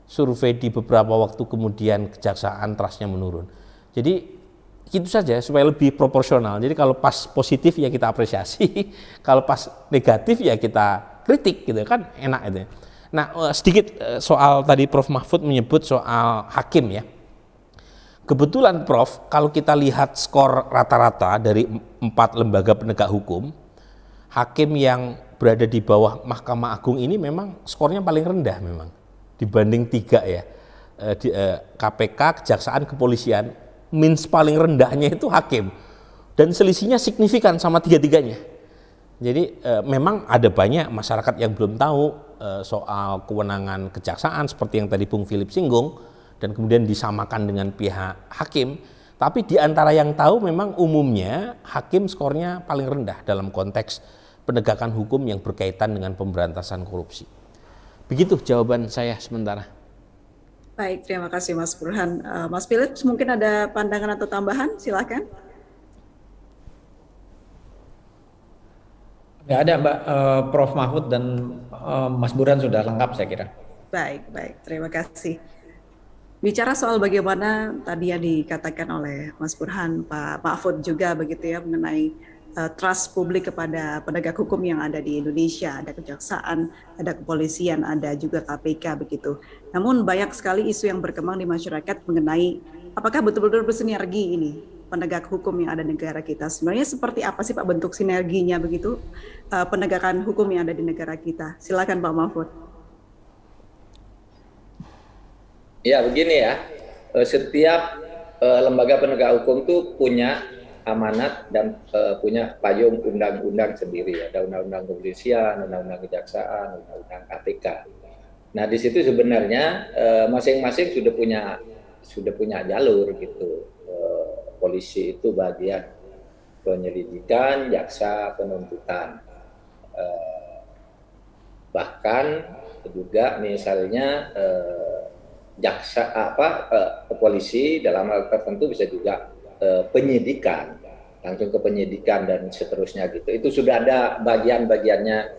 survei di beberapa waktu kemudian kejaksaan trustnya menurun. Jadi itu saja supaya lebih proporsional. Jadi kalau pas positif ya kita apresiasi, kalau pas negatif ya kita kritik gitu kan, enak itu. Nah, sedikit soal tadi Prof Mahfud menyebut soal hakim ya. Kebetulan Prof, kalau kita lihat skor rata-rata dari 4 lembaga penegak hukum, hakim yang berada di bawah Mahkamah Agung ini memang skornya paling rendah memang dibanding 3 ya. KPK, Kejaksaan, Kepolisian, means paling rendahnya itu hakim. Dan selisihnya signifikan sama 3-3-nya. Jadi memang ada banyak masyarakat yang belum tahu soal kewenangan kejaksaan seperti yang tadi Bung Philip singgung dan kemudian disamakan dengan pihak hakim. Tapi di antara yang tahu memang umumnya hakim skornya paling rendah dalam konteks penegakan hukum yang berkaitan dengan pemberantasan korupsi. Begitu jawaban saya sementara. Baik, terima kasih Mas Burhan. Mas Philip, mungkin ada pandangan atau tambahan? Silakan. Nggak ada Mbak, Prof Mahfud dan Mas Burhan sudah lengkap saya kira. Baik, terima kasih. Bicara soal bagaimana tadi yang dikatakan oleh Mas Burhan, Pak Mahfud juga begitu ya, mengenai trust publik kepada penegak hukum yang ada di Indonesia, ada kejaksaan, ada kepolisian, ada juga KPK begitu. Namun banyak sekali isu yang berkembang di masyarakat mengenai apakah betul-betul bersinergi ini penegak hukum yang ada di negara kita. Sebenarnya seperti apa sih Pak bentuk sinerginya begitu penegakan hukum yang ada di negara kita? Silakan Pak Mahfud. Ya begini ya, setiap lembaga penegak hukum itu punya amanat dan punya payung undang-undang sendiri. Ada undang-undang kepolisian, undang-undang kejaksaan, undang-undang KPK. Nah di situ sebenarnya masing-masing sudah punya jalur gitu. Polisi itu bagian penyelidikan, jaksa penuntutan. Bahkan juga misalnya polisi dalam hal tertentu bisa juga penyidikan, langsung ke penyidikan dan seterusnya gitu. Itu sudah ada bagian-bagiannya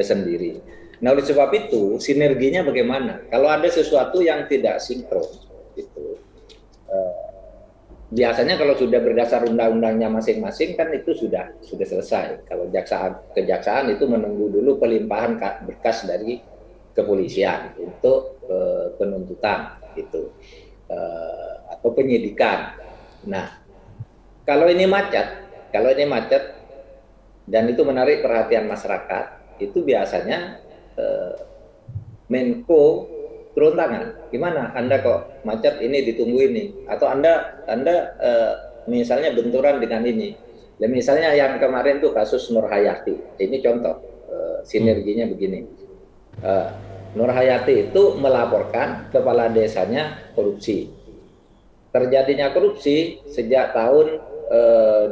sendiri. Nah oleh sebab itu sinerginya bagaimana? Kalau ada sesuatu yang tidak sinkron gitu. Biasanya kalau sudah berdasar undang-undangnya masing-masing kan itu sudah selesai. Kalau kejaksaan itu menunggu dulu pelimpahan berkas dari kepolisian untuk penuntutan gitu atau penyidikan. Nah, kalau ini macet dan itu menarik perhatian masyarakat, itu biasanya Menko turun tangan. Gimana? Anda kok macet ini ditunggu ini? Atau Anda misalnya benturan dengan ini. Dan misalnya yang kemarin tuh kasus Nur Hayati. Ini contoh sinerginya begini. Nur Hayati itu melaporkan kepala desanya korupsi. Terjadinya korupsi sejak tahun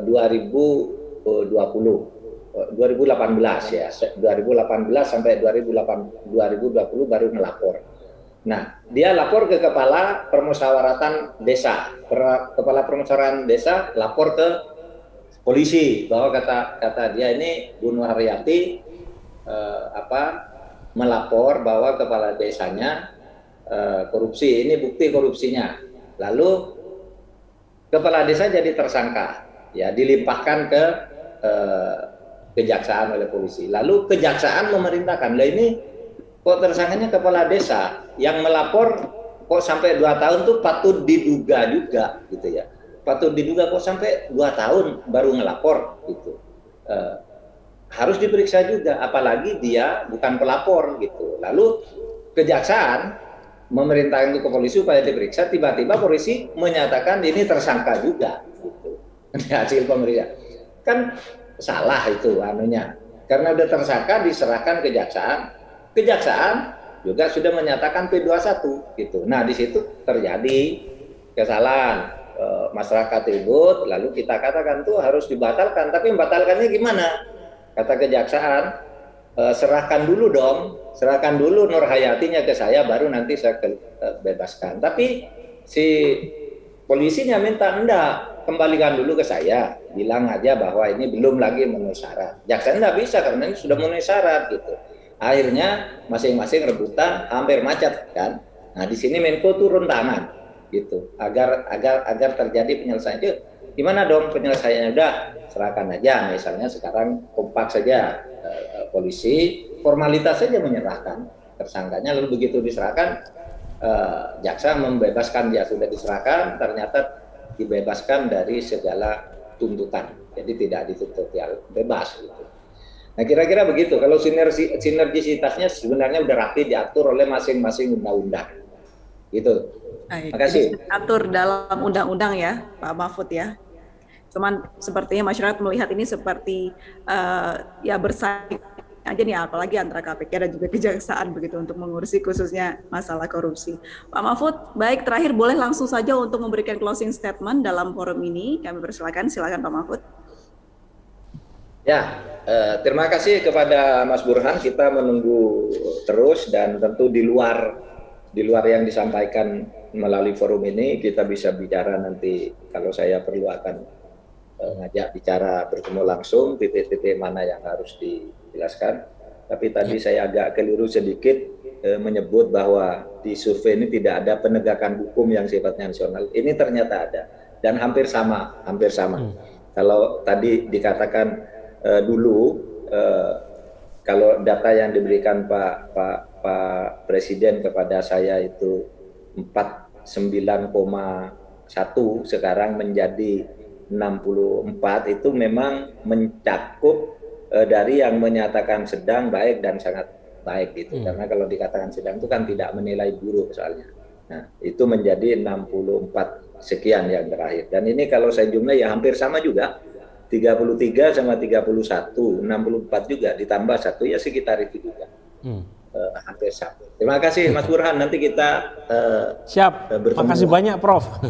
2018 ya. 2018 sampai 2020 baru melapor. Nah, dia lapor ke kepala permusyawaratan desa. Kepala permusyawaratan desa lapor ke polisi bahwa kata dia ini Bu Nur Hayati melapor bahwa kepala desanya korupsi. Ini bukti korupsinya. Lalu kepala desa jadi tersangka, ya dilimpahkan ke kejaksaan oleh polisi. Lalu kejaksaan memerintahkan, lah ini kok tersangkanya kepala desa yang melapor kok sampai 2 tahun tuh patut diduga juga gitu ya. Patut diduga kok sampai 2 tahun baru ngelapor gitu. Harus diperiksa juga, apalagi dia bukan pelapor gitu. Lalu kejaksaan memerintahkan ke polisi supaya diperiksa, tiba-tiba polisi menyatakan ini tersangka juga gitu. Hasil pemeriksaan kan salah itu anunya, karena udah tersangka diserahkan kejaksaan juga sudah menyatakan P21 gitu. Nah di situ terjadi kesalahan, masyarakat ribut, lalu kita katakan tuh harus dibatalkan, tapi membatalkannya gimana? Kata kejaksaan, serahkan dulu Nur Hayatinya ke saya, baru nanti saya bebaskan. Tapi si polisinya minta, enggak, kembalikan dulu ke saya, bilang aja bahwa ini belum lagi memenuhi syarat. Jaksa enggak bisa karena ini sudah memenuhi syarat gitu. Akhirnya masing-masing rebutan, hampir macet kan. Nah di sini Menko turun tangan gitu agar terjadi penyelesaian itu. Gimana dong penyelesaiannya? Udah serahkan aja, misalnya sekarang kompak saja, polisi formalitas saja menyerahkan tersangkanya, lalu begitu diserahkan jaksa membebaskan, dia sudah diserahkan, ternyata dibebaskan dari segala tuntutan, jadi tidak dituntut, ya bebas gitu. Nah kira-kira begitu. Kalau sinergisitasnya sebenarnya udah rapi diatur oleh masing-masing undang-undang. Gitu. Baik. Terima kasih. Atur dalam undang-undang ya, Pak Mahfud ya. Cuman sepertinya masyarakat melihat ini seperti ya bersaing aja nih, apalagi antara KPK dan juga kejaksaan begitu untuk mengurusi khususnya masalah korupsi. Pak Mahfud, baik, terakhir boleh langsung saja untuk memberikan closing statement dalam forum ini. Kami persilakan, silakan Pak Mahfud. Ya, terima kasih kepada Mas Burhan. Kita menunggu terus, dan tentu di luar yang disampaikan melalui forum ini kita bisa bicara nanti. Kalau saya perlu akan ngajak bicara bertemu langsung titik-titik mana yang harus dijelaskan. Tapi tadi saya agak keliru sedikit menyebut bahwa di survei ini tidak ada penegakan hukum yang sifatnya nasional. Ini ternyata ada, dan hampir sama. Kalau tadi dikatakan dulu kalau data yang diberikan Pak Presiden kepada saya itu 49,1, sekarang menjadi 64, itu memang mencakup dari yang menyatakan sedang, baik, dan sangat baik gitu. Karena kalau dikatakan sedang itu kan tidak menilai buruk soalnya. Nah, itu menjadi 64 sekian yang terakhir. Dan ini kalau saya jumlah ya hampir sama juga. 33 sama 31, 64 juga, ditambah 1 ya sekitar itu juga. Hampir sama. Terima kasih Mas Burhan, nanti kita siap. Bertemu. Makasih banyak Prof.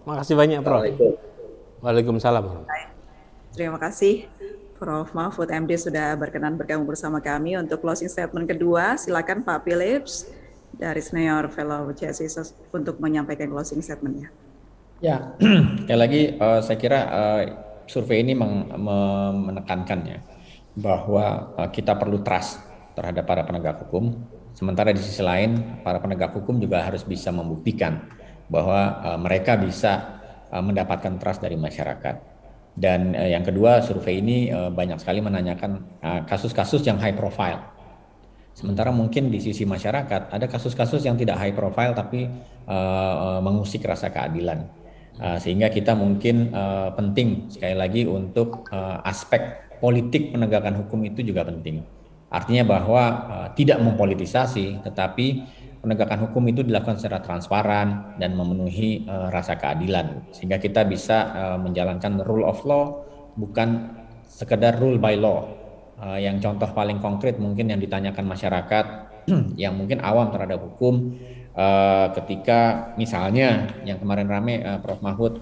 Makasih banyak Prof. Waalaikumsalam. Terima kasih Prof. Mahfud MD sudah berkenan bergabung bersama kami untuk closing statement kedua. Silakan Pak Philips dari Senior Fellow CSIS untuk menyampaikan closing statement-nya. Ya, sekali lagi saya kira survei ini menekankannya bahwa kita perlu trust terhadap para penegak hukum. Sementara di sisi lain, para penegak hukum juga harus bisa membuktikan bahwa mereka bisa mendapatkan trust dari masyarakat. Dan yang kedua, survei ini banyak sekali menanyakan kasus-kasus yang high profile. Sementara mungkin di sisi masyarakat ada kasus-kasus yang tidak high profile tapi mengusik rasa keadilan. Sehingga kita mungkin penting sekali lagi untuk aspek politik penegakan hukum itu juga penting. Artinya bahwa tidak mempolitisasi, tetapi penegakan hukum itu dilakukan secara transparan dan memenuhi rasa keadilan. Sehingga kita bisa menjalankan rule of law, bukan sekedar rule by law. Yang contoh paling konkret mungkin yang ditanyakan masyarakat yang mungkin awam terhadap hukum, ketika misalnya yang kemarin rame Prof. Mahfud,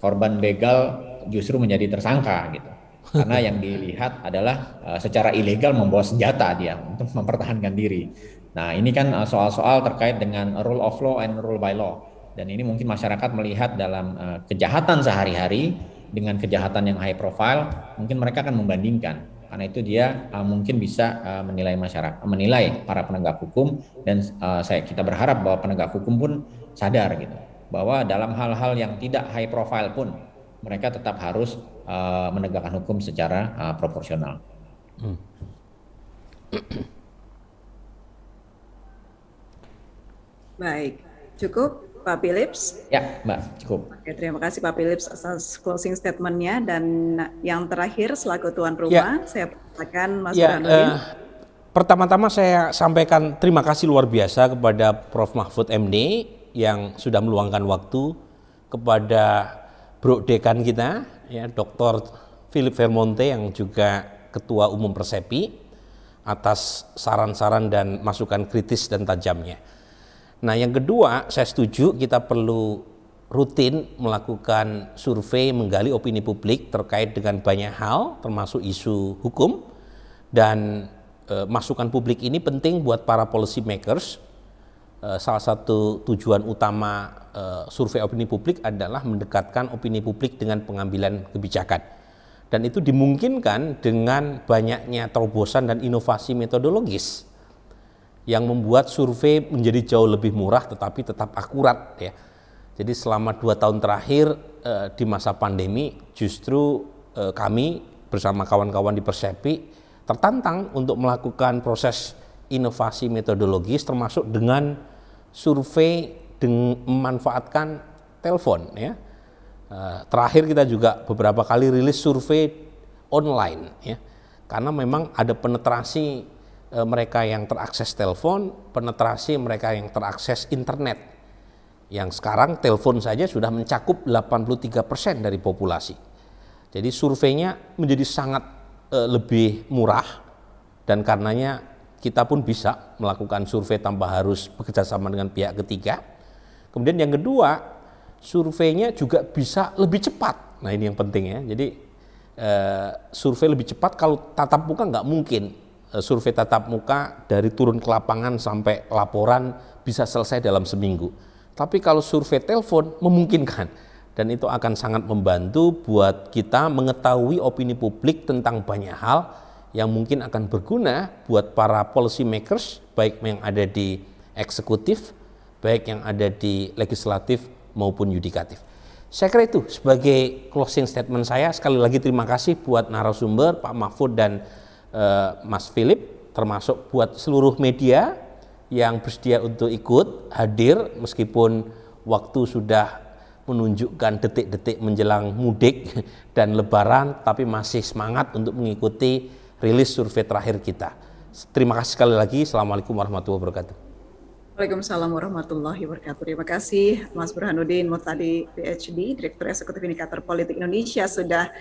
korban begal justru menjadi tersangka gitu, karena yang dilihat adalah secara ilegal membawa senjata dia untuk mempertahankan diri. Nah ini kan soal-soal terkait dengan rule of law and rule by law, dan ini mungkin masyarakat melihat dalam kejahatan sehari-hari dengan kejahatan yang high profile, mungkin mereka akan membandingkan. Karena itu dia mungkin bisa menilai masyarakat, menilai para penegak hukum, dan kita berharap bahwa penegak hukum pun sadar gitu bahwa dalam hal-hal yang tidak high profile pun mereka tetap harus menegakkan hukum secara proporsional. Baik, cukup Pak Philips? Ya, Mbak, cukup. Oke, terima kasih Pak Philips atas closing statement-nya. Dan yang terakhir selaku tuan rumah, saya persilakan Mas Burhanuddin. Pertama-tama saya sampaikan terima kasih luar biasa kepada Prof. Mahfud MD yang sudah meluangkan waktu, kepada Bro Dekan kita, ya, Dr. Philip Vermonte yang juga Ketua Umum Persepi, atas saran-saran dan masukan kritis dan tajamnya. Nah yang kedua, saya setuju kita perlu rutin melakukan survei, menggali opini publik terkait dengan banyak hal termasuk isu hukum, dan masukan publik ini penting buat para policy makers. Salah satu tujuan utama survei opini publik adalah mendekatkan opini publik dengan pengambilan kebijakan, dan itu dimungkinkan dengan banyaknya terobosan dan inovasi metodologis yang membuat survei menjadi jauh lebih murah tetapi tetap akurat ya. Jadi selama 2 tahun terakhir di masa pandemi justru kami bersama kawan-kawan di Persepi tertantang untuk melakukan proses inovasi metodologis termasuk dengan survei dengan memanfaatkan telepon ya. Terakhir kita juga beberapa kali rilis survei online ya. Karena memang ada penetrasi mereka yang terakses telepon, penetrasi mereka yang terakses internet. Yang sekarang telepon saja sudah mencakup 83% dari populasi. Jadi surveinya menjadi sangat lebih murah dan karenanya kita pun bisa melakukan survei tanpa harus bekerjasama dengan pihak ketiga. Kemudian yang kedua, surveinya juga bisa lebih cepat. Nah ini yang penting ya. Jadi survei lebih cepat. Kalau tatap muka nggak mungkin. Survei tatap muka dari turun ke lapangan sampai laporan bisa selesai dalam seminggu. Tapi kalau survei telepon memungkinkan dan itu akan sangat membantu buat kita mengetahui opini publik tentang banyak hal yang mungkin akan berguna buat para policy makers baik yang ada di eksekutif, baik yang ada di legislatif maupun yudikatif. Saya kira itu sebagai closing statement saya. Sekali lagi terima kasih buat narasumber Pak Mahfud dan Mas Philip, termasuk buat seluruh media yang bersedia untuk ikut hadir meskipun waktu sudah menunjukkan detik-detik menjelang mudik dan lebaran, tapi masih semangat untuk mengikuti rilis survei terakhir kita. Terima kasih sekali lagi. Assalamualaikum warahmatullahi wabarakatuh. Waalaikumsalam warahmatullahi wabarakatuh. Terima kasih Mas Burhanuddin Murtadi, PhD, Direktur Eksekutif Indikator Politik Indonesia, sudah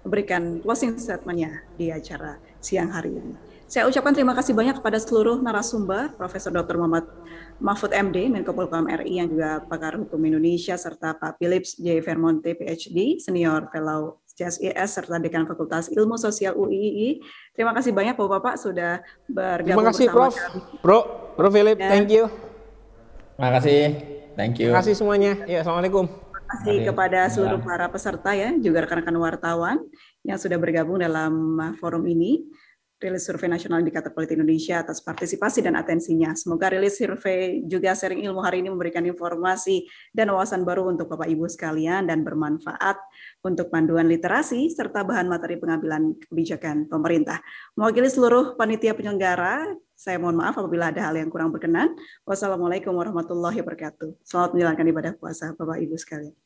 memberikan closing statement-nya di acara siang hari ini. Saya ucapkan terima kasih banyak kepada seluruh narasumber, Profesor Dr. Muhammad Mahfud MD, Menko Polhukam RI, yang juga pakar hukum Indonesia, serta Pak Philips J. Vermonte, PhD, Senior Fellow CSIS, serta Dekan Fakultas Ilmu Sosial UII. Terima kasih banyak Bapak-Bapak sudah bergabung terima kasih, bersama Prof. kami. Bro Philip, thank you. Terima kasih, thank you. Terima kasih semuanya. Ya, Assalamualaikum. Terima kasih kepada seluruh para peserta ya, juga rekan-rekan wartawan yang sudah bergabung dalam forum ini. Rilis Survei Nasional Indikator Politik Indonesia atas partisipasi dan atensinya. Semoga rilis survei juga sharing ilmu hari ini memberikan informasi dan wawasan baru untuk Bapak Ibu sekalian dan bermanfaat untuk panduan literasi serta bahan materi pengambilan kebijakan pemerintah. Mewakili seluruh panitia penyelenggara, saya mohon maaf apabila ada hal yang kurang berkenan. Wassalamualaikum warahmatullahi wabarakatuh. Selamat menjalankan ibadah puasa Bapak Ibu sekalian.